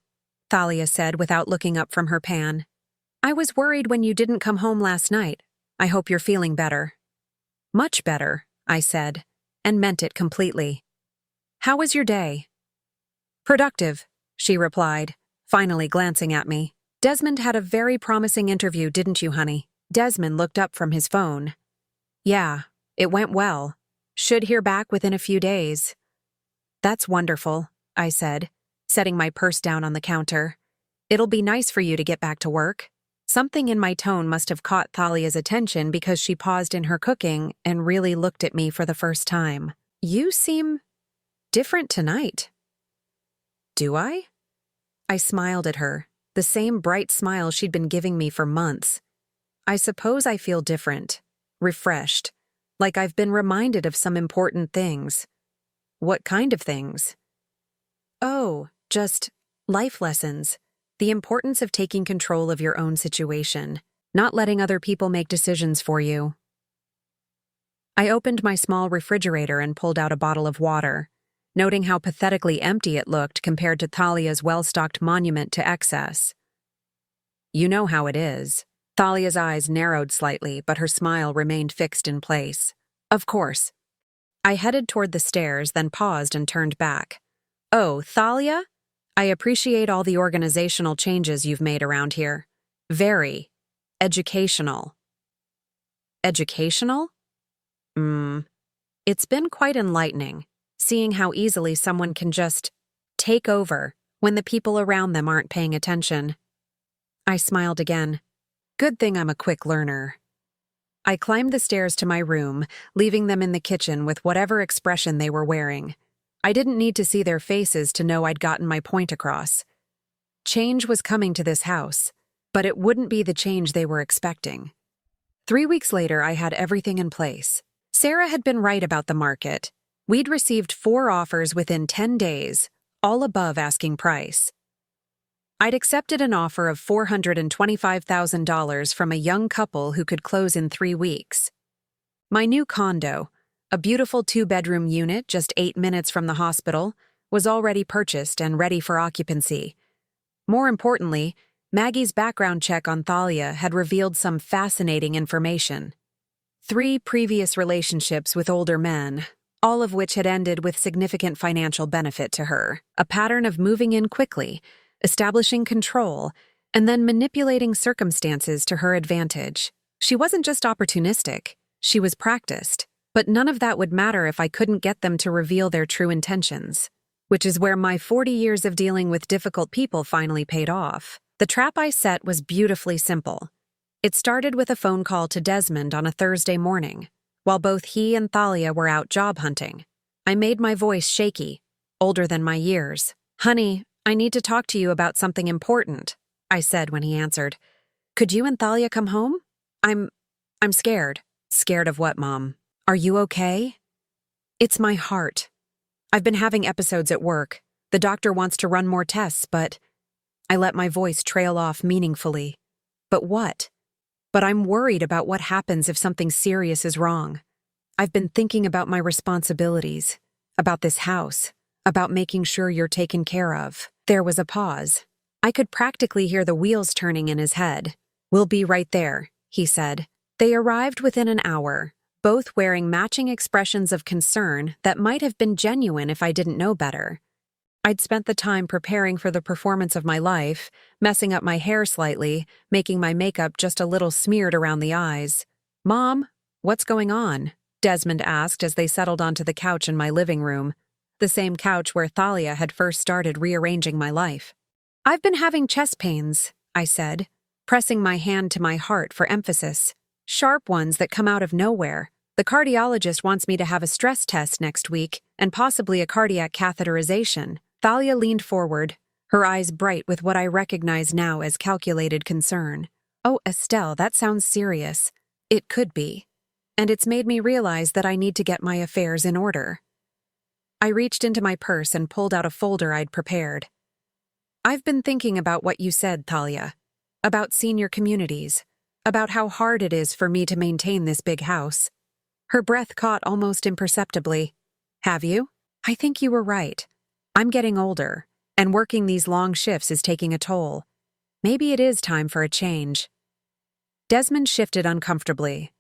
Thalia said without looking up from her pan. "I was worried when you didn't come home last night. I hope you're feeling better." "Much better," I said, and meant it completely. "How was your day?" "Productive," she replied, finally glancing at me. "Desmond had a very promising interview, didn't you, honey?" Desmond looked up from his phone. "Yeah, it went well. Should hear back within a few days." "That's wonderful," I said, setting my purse down on the counter. "It'll be nice for you to get back to work." Something in my tone must have caught Thalia's attention because she paused in her cooking and really looked at me for the first time. "You seem different tonight." "Do I?" I smiled at her, the same bright smile she'd been giving me for months. "I suppose I feel different, refreshed, like I've been reminded of some important things." "What kind of things?" "Oh, just life lessons. The importance of taking control of your own situation, not letting other people make decisions for you." I opened my small refrigerator and pulled out a bottle of water, noting how pathetically empty it looked compared to Thalia's well-stocked monument to excess. "You know how it is." Thalia's eyes narrowed slightly, but her smile remained fixed in place. "Of course." I headed toward the stairs, then paused and turned back. "Oh, Thalia? I appreciate all the organizational changes you've made around here. Very educational." "Educational?" It's been quite enlightening, seeing how easily someone can just take over when the people around them aren't paying attention." I smiled again. "Good thing I'm a quick learner." I climbed the stairs to my room, leaving them in the kitchen with whatever expression they were wearing. I didn't need to see their faces to know I'd gotten my point across. Change was coming to this house, but it wouldn't be the change they were expecting. 3 weeks later, I had everything in place. Sarah had been right about the market. We'd received 4 offers within 10 days, all above asking price. I'd accepted an offer of $425,000 from a young couple who could close in 3 weeks. My new condo, a beautiful 2-bedroom unit just 8 minutes from the hospital, was already purchased and ready for occupancy. More importantly, Maggie's background check on Thalia had revealed some fascinating information. 3 previous relationships with older men, all of which had ended with significant financial benefit to her, a pattern of moving in quickly, establishing control, and then manipulating circumstances to her advantage. She wasn't just opportunistic, she was practiced. But none of that would matter if I couldn't get them to reveal their true intentions, which is where my 40 years of dealing with difficult people finally paid off. The trap I set was beautifully simple. It started with a phone call to Desmond on a Thursday morning, while both he and Thalia were out job hunting. I made my voice shaky, older than my years. "Honey, I need to talk to you about something important," I said when he answered. "Could you and Thalia come home? I'm scared." "Scared of what, Mom? Are you okay?" "It's my heart. I've been having episodes at work. The doctor wants to run more tests, but..." I let my voice trail off meaningfully. "But what?" "But I'm worried about what happens if something serious is wrong. I've been thinking about my responsibilities, about this house, about making sure you're taken care of." There was a pause. I could practically hear the wheels turning in his head. "We'll be right there," he said. They arrived within an hour, both wearing matching expressions of concern that might have been genuine if I didn't know better. I'd spent the time preparing for the performance of my life, messing up my hair slightly, making my makeup just a little smeared around the eyes. "Mom, what's going on?" Desmond asked as they settled onto the couch in my living room, the same couch where Thalia had first started rearranging my life. "I've been having chest pains," I said, pressing my hand to my heart for emphasis. "Sharp ones that come out of nowhere. The cardiologist wants me to have a stress test next week and possibly a cardiac catheterization." Thalia leaned forward, her eyes bright with what I recognize now as calculated concern. "Oh, Estelle, that sounds serious." "It could be. And it's made me realize that I need to get my affairs in order." I reached into my purse and pulled out a folder I'd prepared. "I've been thinking about what you said, Thalia. About senior communities. About how hard it is for me to maintain this big house." Her breath caught almost imperceptibly. "Have you? I think you were right. I'm getting older, and working these long shifts is taking a toll. Maybe it is time for a change." Desmond shifted uncomfortably.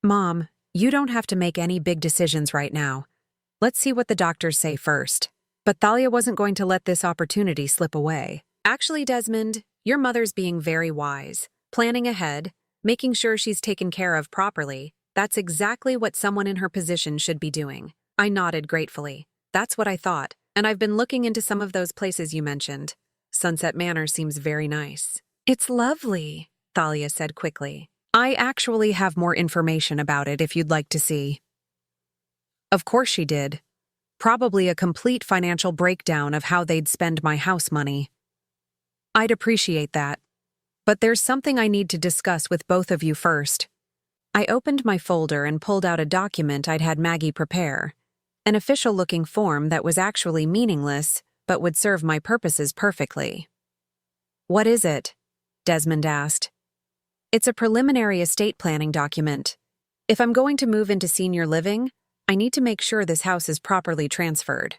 "Mom, you don't have to make any big decisions right now. Let's see what the doctors say first." But Thalia wasn't going to let this opportunity slip away. "Actually, Desmond, your mother's being very wise, planning ahead, making sure she's taken care of properly. That's exactly what someone in her position should be doing." I nodded gratefully. "That's what I thought, and I've been looking into some of those places you mentioned. Sunset Manor seems very nice." "It's lovely," Thalia said quickly. "I actually have more information about it if you'd like to see." Of course she did. Probably a complete financial breakdown of how they'd spend my house money. "I'd appreciate that. But there's something I need to discuss with both of you first." I opened my folder and pulled out a document I'd had Maggie prepare, an official-looking form that was actually meaningless but would serve my purposes perfectly. "What is it?" Desmond asked. "It's a preliminary estate planning document. If I'm going to move into senior living, I need to make sure this house is properly transferred,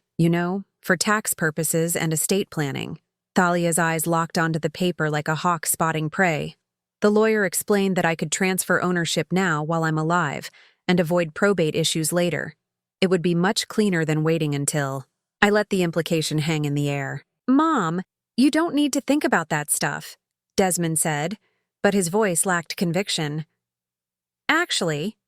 for tax purposes and estate planning." Thalia's eyes locked onto the paper like a hawk spotting prey. The lawyer explained that I could transfer ownership now while I'm alive and avoid probate issues later. It would be much cleaner than waiting until... I let the implication hang in the air. "Mom, you don't need to think about that stuff," Desmond said, but his voice lacked conviction. "Actually,"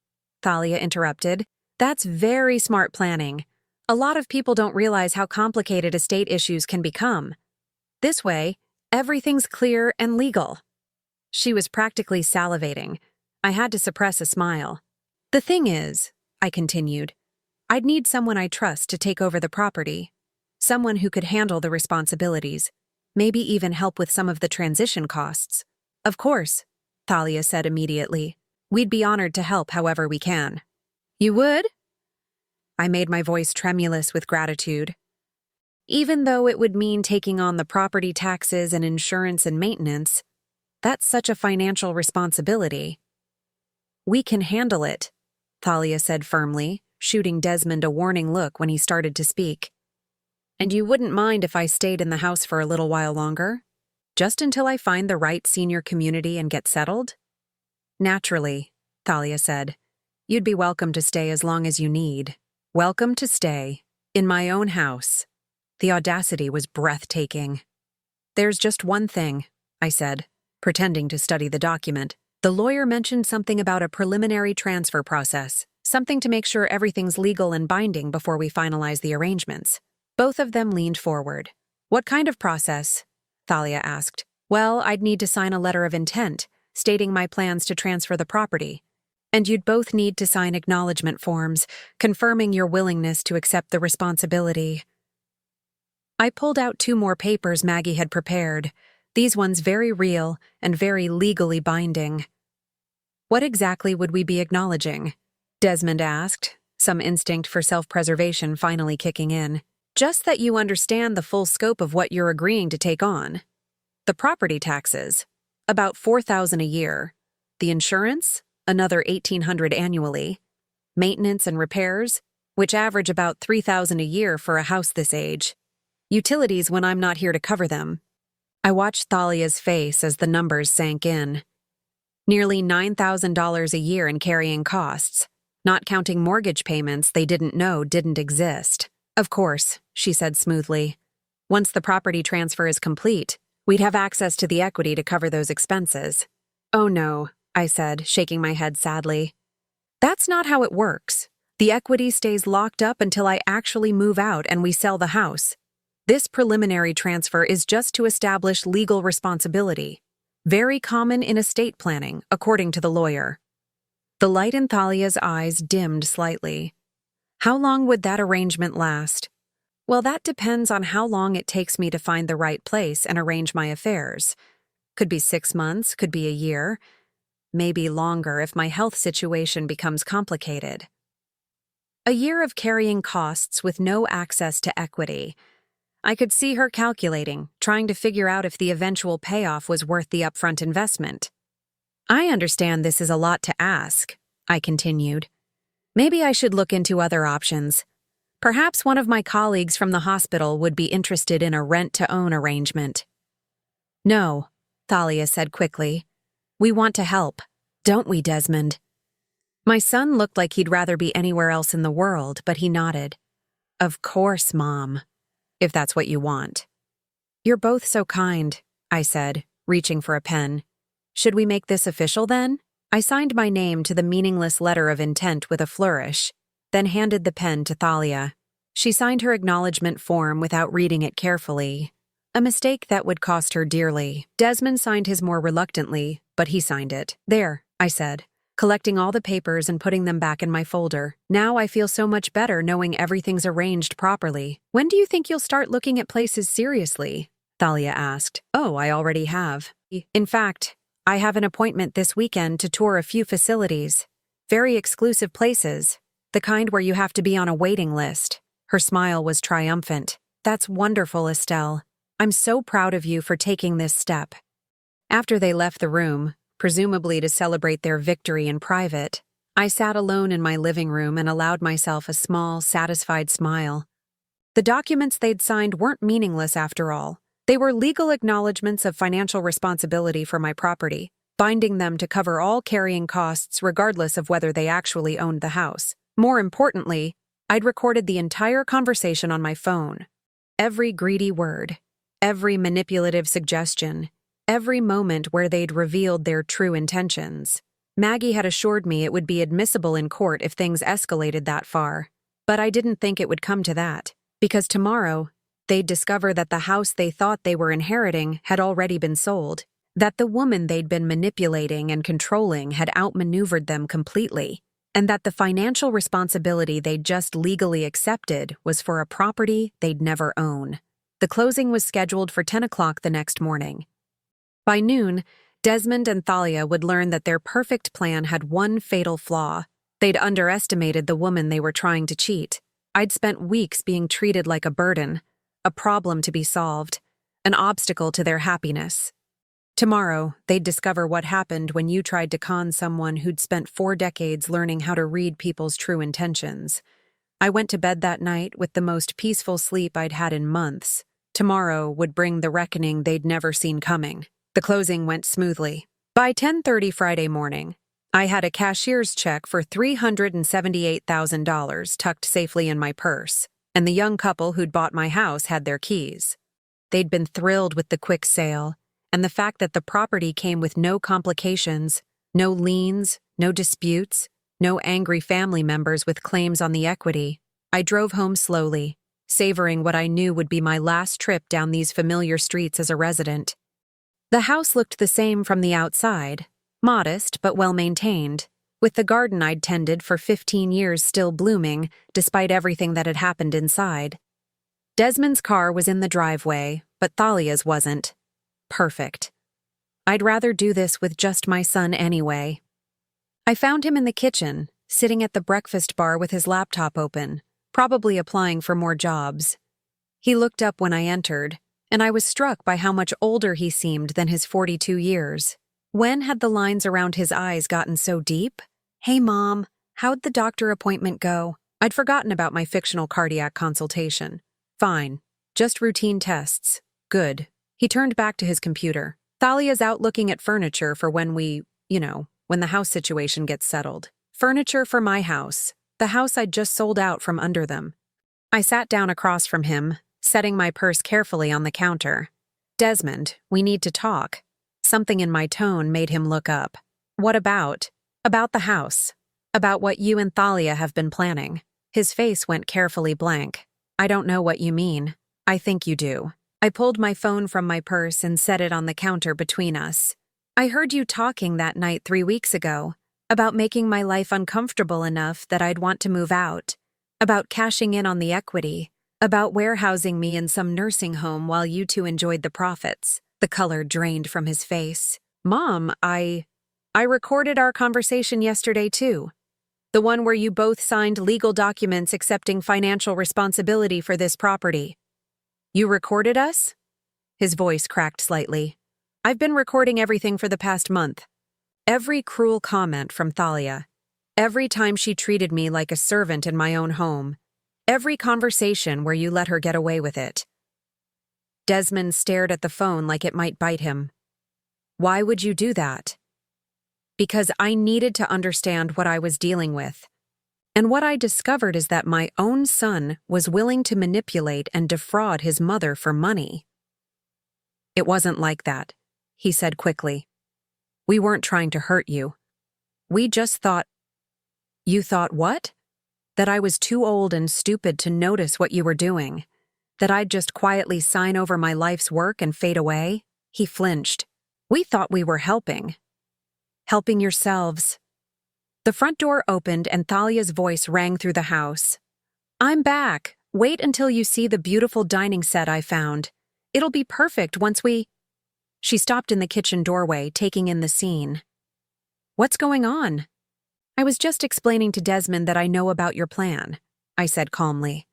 Thalia interrupted, "that's very smart planning. A lot of people don't realize how complicated estate issues can become. This way, everything's clear and legal." She was practically salivating, I had to suppress a smile. The thing is, I continued, I'd need someone I trust to take over the property. Someone who could handle the responsibilities, maybe even help with some of the transition costs. Of course, Thalia said immediately. We'd be honored to help however we can. You would? I made my voice tremulous with gratitude. Even though it would mean taking on the property taxes and insurance and maintenance, that's such a financial responsibility. We can handle it, Thalia said firmly, shooting Desmond a warning look when he started to speak. And you wouldn't mind if I stayed in the house for a little while longer? Just until I find the right senior community and get settled? Naturally, Thalia said. You'd be welcome to stay as long as you need. Welcome to stay. In my own house. The audacity was breathtaking. There's just one thing, I said, pretending to study the document. The lawyer mentioned something about a preliminary transfer process, something to make sure everything's legal and binding before we finalize the arrangements. Both of them leaned forward. What kind of process? Thalia asked. Well, I'd need to sign a letter of intent, stating my plans to transfer the property. And you'd both need to sign acknowledgement forms, confirming your willingness to accept the responsibility. I pulled out 2 more papers Maggie had prepared, these ones very real and very legally binding. What exactly would we be acknowledging? Desmond asked, some instinct for self-preservation finally kicking in. Just that you understand the full scope of what you're agreeing to take on. The property taxes, about $4,000 a year. The insurance, another $1,800 annually. Maintenance and repairs, which average about $3,000 a year for a house this age. Utilities when I'm not here to cover them. I watched Thalia's face as the numbers sank in. Nearly $9,000 a year in carrying costs, not counting mortgage payments they didn't know didn't exist. Of course, she said smoothly. Once the property transfer is complete, we'd have access to the equity to cover those expenses. Oh no, I said, shaking my head sadly. That's not how it works. The equity stays locked up until I actually move out and we sell the house. This preliminary transfer is just to establish legal responsibility. Very common in estate planning, according to the lawyer. The light in Thalia's eyes dimmed slightly. How long would that arrangement last? Well, that depends on how long it takes me to find the right place and arrange my affairs. Could be 6 months, could be a year. Maybe longer if my health situation becomes complicated. A year of carrying costs with no access to equity. I could see her calculating, trying to figure out if the eventual payoff was worth the upfront investment. I understand this is a lot to ask, I continued. Maybe I should look into other options. Perhaps one of my colleagues from the hospital would be interested in a rent-to-own arrangement. No, Thalia said quickly. We want to help, don't we, Desmond? My son looked like he'd rather be anywhere else in the world, but he nodded. Of course, Mom. If that's what you want. You're both so kind, I said, reaching for a pen. Should we make this official then? I signed my name to the meaningless letter of intent with a flourish, then handed the pen to Thalia. She signed her acknowledgement form without reading it carefully. A mistake that would cost her dearly. Desmond signed his more reluctantly, but he signed it. There, I said, collecting all the papers and putting them back in my folder. Now I feel so much better knowing everything's arranged properly. When do you think you'll start looking at places seriously? Thalia asked. Oh, I already have. In fact, I have an appointment this weekend to tour a few facilities. Very exclusive places. The kind where you have to be on a waiting list. Her smile was triumphant. That's wonderful, Estelle. I'm so proud of you for taking this step. After they left the room, presumably to celebrate their victory in private, I sat alone in my living room and allowed myself a small, satisfied smile. The documents they'd signed weren't meaningless after all. They were legal acknowledgments of financial responsibility for my property, binding them to cover all carrying costs regardless of whether they actually owned the house. More importantly, I'd recorded the entire conversation on my phone. Every greedy word, every manipulative suggestion, every moment where they'd revealed their true intentions. Maggie had assured me it would be admissible in court if things escalated that far, but I didn't think it would come to that, because tomorrow, they'd discover that the house they thought they were inheriting had already been sold. That the woman they'd been manipulating and controlling had outmaneuvered them completely, and that the financial responsibility they'd just legally accepted was for a property they'd never own. The closing was scheduled for 10 o'clock the next morning. By noon, Desmond and Thalia would learn that their perfect plan had one fatal flaw. They'd underestimated the woman they were trying to cheat. I'd spent weeks being treated like a burden, a problem to be solved, an obstacle to their happiness. Tomorrow, they'd discover what happened when you tried to con someone who'd spent 4 decades learning how to read people's true intentions. I went to bed that night with the most peaceful sleep I'd had in months. Tomorrow would bring the reckoning they'd never seen coming. The closing went smoothly. By 10:30 Friday morning, I had a cashier's check for $378,000 tucked safely in my purse, and the young couple who'd bought my house had their keys. They'd been thrilled with the quick sale, and the fact that the property came with no complications, no liens, no disputes, no angry family members with claims on the equity. I drove home slowly, savoring what I knew would be my last trip down these familiar streets as a resident. The house looked the same from the outside, modest but well-maintained, with the garden I'd tended for 15 years still blooming despite everything that had happened inside. Desmond's car was in the driveway, but Thalia's wasn't. Perfect. I'd rather do this with just my son anyway. I found him in the kitchen, sitting at the breakfast bar with his laptop open, probably applying for more jobs. He looked up when I entered, and I was struck by how much older he seemed than his 42 years. When had the lines around his eyes gotten so deep? "Hey, Mom, how'd the doctor appointment go?" I'd forgotten about my fictional cardiac consultation. "Fine. Just routine tests. Good." He turned back to his computer. "Thalia's out looking at furniture for when when the house situation gets settled. Furniture for my house, the house I'd just sold out from under them." I sat down across from him, setting my purse carefully on the counter. "Desmond, we need to talk." Something in my tone made him look up. "What about?" "About the house. About what you and Thalia have been planning." His face went carefully blank. "I don't know what you mean." "I think you do." I pulled my phone from my purse and set it on the counter between us. "I heard you talking that night 3 weeks ago about making my life uncomfortable enough that I'd want to move out, about cashing in on the equity, about warehousing me in some nursing home while you two enjoyed the profits." The color drained from his face. "Mom, I recorded our conversation yesterday too. The one where you both signed legal documents accepting financial responsibility for this property." "You recorded us?" His voice cracked slightly. "I've been recording everything for the past month. Every cruel comment from Thalia. Every time she treated me like a servant in my own home. Every conversation where you let her get away with it." Desmond stared at the phone like it might bite him. "Why would you do that?" "Because I needed to understand what I was dealing with. And what I discovered is that my own son was willing to manipulate and defraud his mother for money." "It wasn't like that," he said quickly. "We weren't trying to hurt you. We just thought—" "You thought what?" "That I was too old and stupid to notice what you were doing. That I'd just quietly sign over my life's work and fade away." He flinched. "We thought we were helping." "Helping yourselves." The front door opened and Thalia's voice rang through the house. "I'm back. Wait until you see the beautiful dining set I found. It'll be perfect once we—" She stopped in the kitchen doorway, taking in the scene. "What's going on?" "I was just explaining to Desmond that I know about your plan," I said calmly.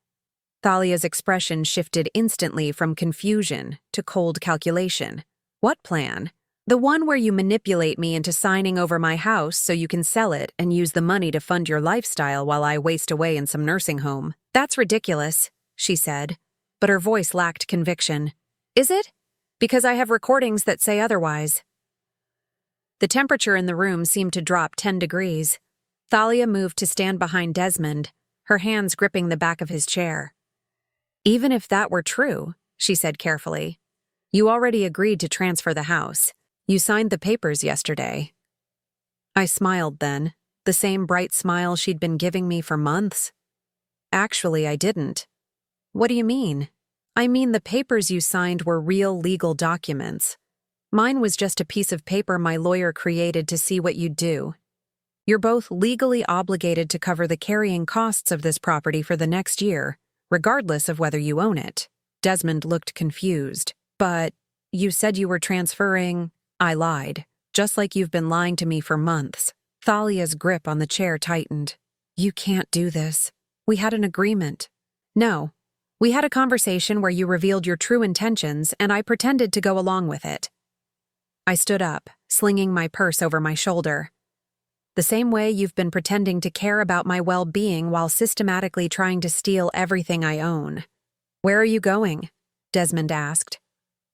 Thalia's expression shifted instantly from confusion to cold calculation. "What plan?" "The one where you manipulate me into signing over my house so you can sell it and use the money to fund your lifestyle while I waste away in some nursing home." "That's ridiculous," she said, but her voice lacked conviction. "Is it? Because I have recordings that say otherwise." The temperature in the room seemed to drop 10 degrees. Thalia moved to stand behind Desmond, her hands gripping the back of his chair. "Even if that were true," she said carefully, "you already agreed to transfer the house. You signed the papers yesterday." I smiled then, the same bright smile she'd been giving me for months. "Actually, I didn't." "What do you mean?" "I mean the papers you signed were real legal documents. Mine was just a piece of paper my lawyer created to see what you'd do. You're both legally obligated to cover the carrying costs of this property for the next year, regardless of whether you own it. Desmond looked confused. But you said you were transferring. I lied, just like you've been lying to me for months. Thalia's grip on the chair tightened. You can't do this. We had an agreement. No. We had a conversation where you revealed your true intentions, and I pretended to go along with it. I stood up, slinging my purse over my shoulder. The same way you've been pretending to care about my well-being while systematically trying to steal everything I own. Where are you going? Desmond asked.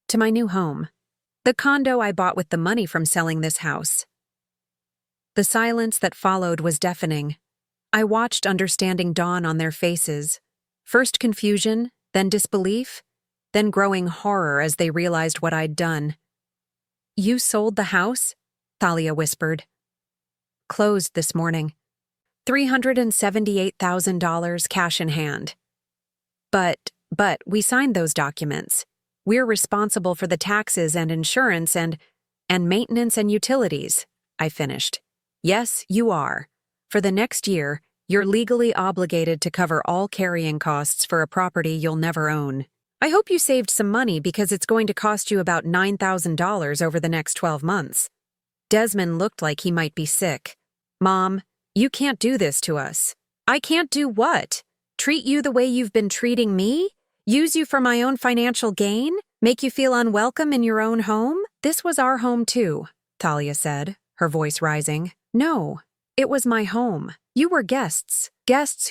To my new home. The condo I bought with the money from selling this house. The silence that followed was deafening. I watched understanding dawn on their faces. First confusion, then disbelief, then growing horror as they realized what I'd done. You sold the house? Thalia whispered. Closed this morning. $378,000 cash in hand. But we signed those documents. We're responsible for the taxes and insurance and maintenance and utilities, I finished. Yes, you are. For the next year, you're legally obligated to cover all carrying costs for a property you'll never own. I hope you saved some money because it's going to cost you about $9,000 over the next 12 months. Desmond looked like he might be sick. Mom, you can't do this to us. I can't do what? Treat you the way you've been treating me? Use you for my own financial gain? Make you feel unwelcome in your own home? This was our home too, Thalia said, her voice rising. No, it was my home. You were guests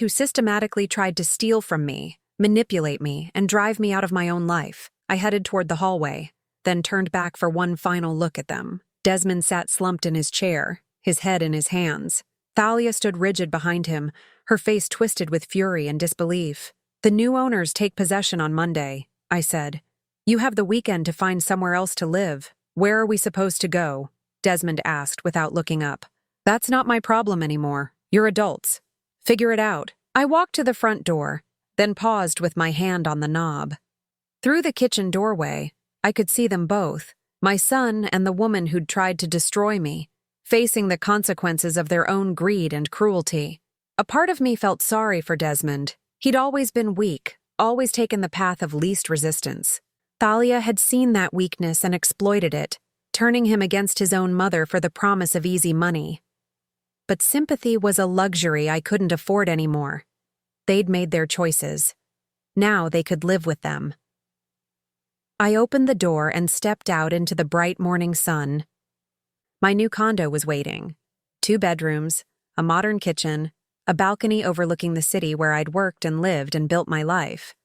who systematically tried to steal from me, manipulate me, and drive me out of my own life. I headed toward the hallway, then turned back for one final look at them. Desmond sat slumped in his chair, his head in his hands. Thalia stood rigid behind him, her face twisted with fury and disbelief. The new owners take possession on Monday, I said. You have the weekend to find somewhere else to live. Where are we supposed to go? Desmond asked without looking up. That's not my problem anymore. You're adults. Figure it out. I walked to the front door, then paused with my hand on the knob. Through the kitchen doorway, I could see them both, my son and the woman who'd tried to destroy me, facing the consequences of their own greed and cruelty. A part of me felt sorry for Desmond. He'd always been weak, always taken the path of least resistance. Thalia had seen that weakness and exploited it, turning him against his own mother for the promise of easy money. But sympathy was a luxury I couldn't afford anymore. They'd made their choices. Now they could live with them. I opened the door and stepped out into the bright morning sun. My new condo was waiting. 2 bedrooms, a modern kitchen, a balcony overlooking the city where I'd worked and lived and built my life.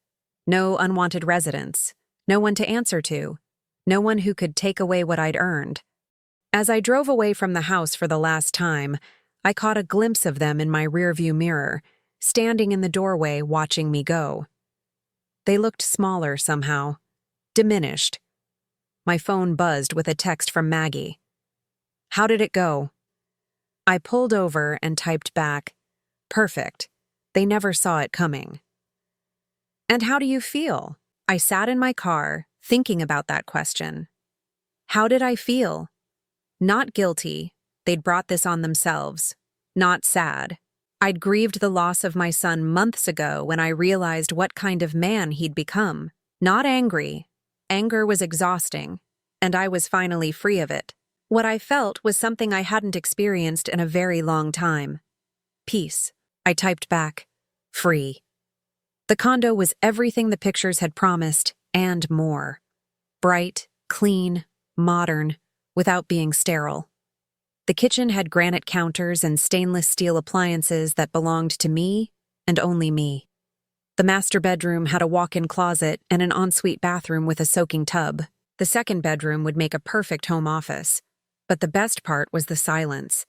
No unwanted residents, no one to answer to, no one who could take away what I'd earned. As I drove away from the house for the last time, I caught a glimpse of them in my rearview mirror, standing in the doorway watching me go. They looked smaller somehow, diminished. My phone buzzed with a text from Maggie. How did it go? I pulled over and typed back, perfect. They never saw it coming. And how do you feel? I sat in my car, thinking about that question. How did I feel? Not guilty. They'd brought this on themselves. Not sad. I'd grieved the loss of my son months ago when I realized what kind of man he'd become. Not angry. Anger was exhausting, and I was finally free of it. What I felt was something I hadn't experienced in a very long time. Peace. I typed back, free. The condo was everything the pictures had promised, and more. Bright, clean, modern, without being sterile. The kitchen had granite counters and stainless steel appliances that belonged to me and only me. The master bedroom had a walk-in closet and an ensuite bathroom with a soaking tub. The second bedroom would make a perfect home office. But the best part was the silence.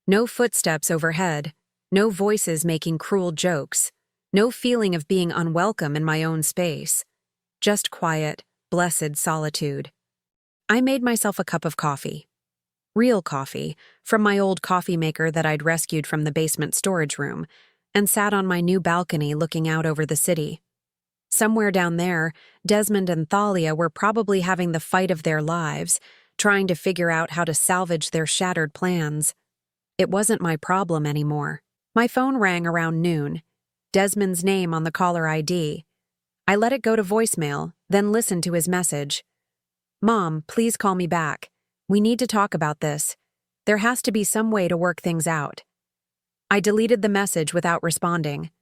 No footsteps overhead, no voices making cruel jokes, no feeling of being unwelcome in my own space. Just quiet, blessed solitude. I made myself a cup of coffee. Real coffee, from my old coffee maker that I'd rescued from the basement storage room, and sat on my new balcony looking out over the city. Somewhere down there, Desmond and Thalia were probably having the fight of their lives, trying to figure out how to salvage their shattered plans. It wasn't my problem anymore. My phone rang around noon. Desmond's name on the caller ID. I let it go to voicemail, then listened to his message. "Mom, please call me back. We need to talk about this. There has to be some way to work things out." I deleted the message without responding.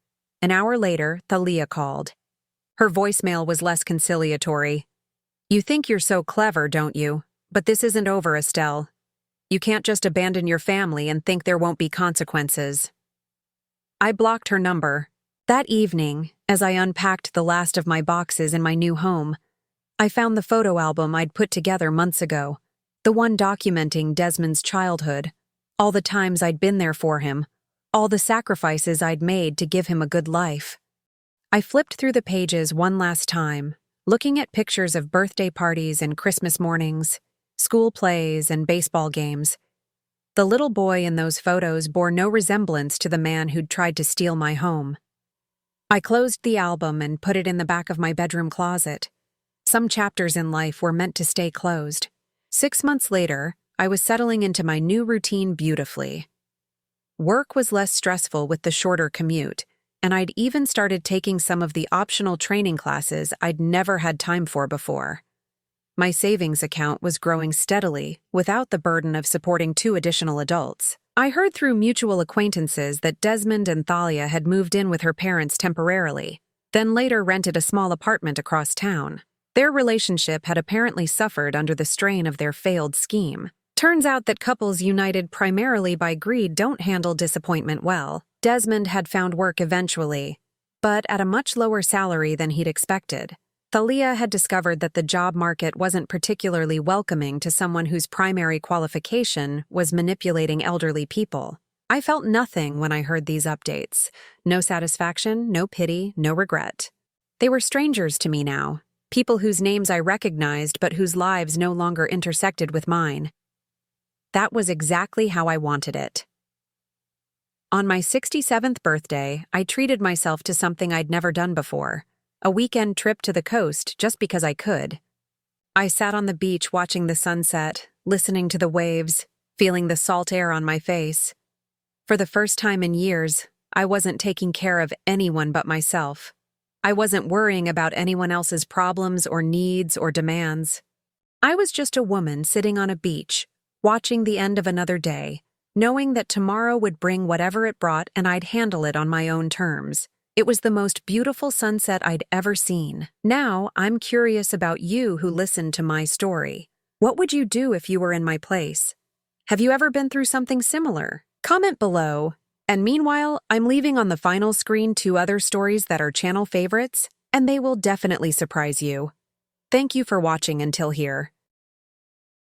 An hour later, Thalia called. Her voicemail was less conciliatory. "You think you're so clever, don't you? But this isn't over, Estelle. You can't just abandon your family and think there won't be consequences." I blocked her number. That evening, as I unpacked the last of my boxes in my new home, I found the photo album I'd put together months ago, the one documenting Desmond's childhood, all the times I'd been there for him, all the sacrifices I'd made to give him a good life. I flipped through the pages one last time, looking at pictures of birthday parties and Christmas mornings, school plays and baseball games. The little boy in those photos bore no resemblance to the man who'd tried to steal my home. I closed the album and put it in the back of my bedroom closet. Some chapters in life were meant to stay closed. 6 months later, I was settling into my new routine beautifully. Work was less stressful with the shorter commute, and I'd even started taking some of the optional training classes I'd never had time for before. My savings account was growing steadily without the burden of supporting 2 additional adults. I heard through mutual acquaintances that Desmond and Thalia had moved in with her parents temporarily, then later rented a small apartment across town. Their relationship had apparently suffered under the strain of their failed scheme. Turns out that couples united primarily by greed don't handle disappointment well. Desmond had found work eventually, but at a much lower salary than he'd expected. Thalia had discovered that the job market wasn't particularly welcoming to someone whose primary qualification was manipulating elderly people. I felt nothing when I heard these updates. No satisfaction, no pity, no regret. They were strangers to me now, people whose names I recognized but whose lives no longer intersected with mine. That was exactly how I wanted it. On my 67th birthday, I treated myself to something I'd never done before. A weekend trip to the coast just because I could. I sat on the beach watching the sunset, listening to the waves, feeling the salt air on my face. For the first time in years, I wasn't taking care of anyone but myself. I wasn't worrying about anyone else's problems or needs or demands. I was just a woman sitting on a beach, watching the end of another day, knowing that tomorrow would bring whatever it brought and I'd handle it on my own terms. It was the most beautiful sunset I'd ever seen. Now, I'm curious about you who listened to my story. What would you do if you were in my place? Have you ever been through something similar? Comment below. And meanwhile, I'm leaving on the final screen 2 other stories that are channel favorites, and they will definitely surprise you. Thank you for watching until here.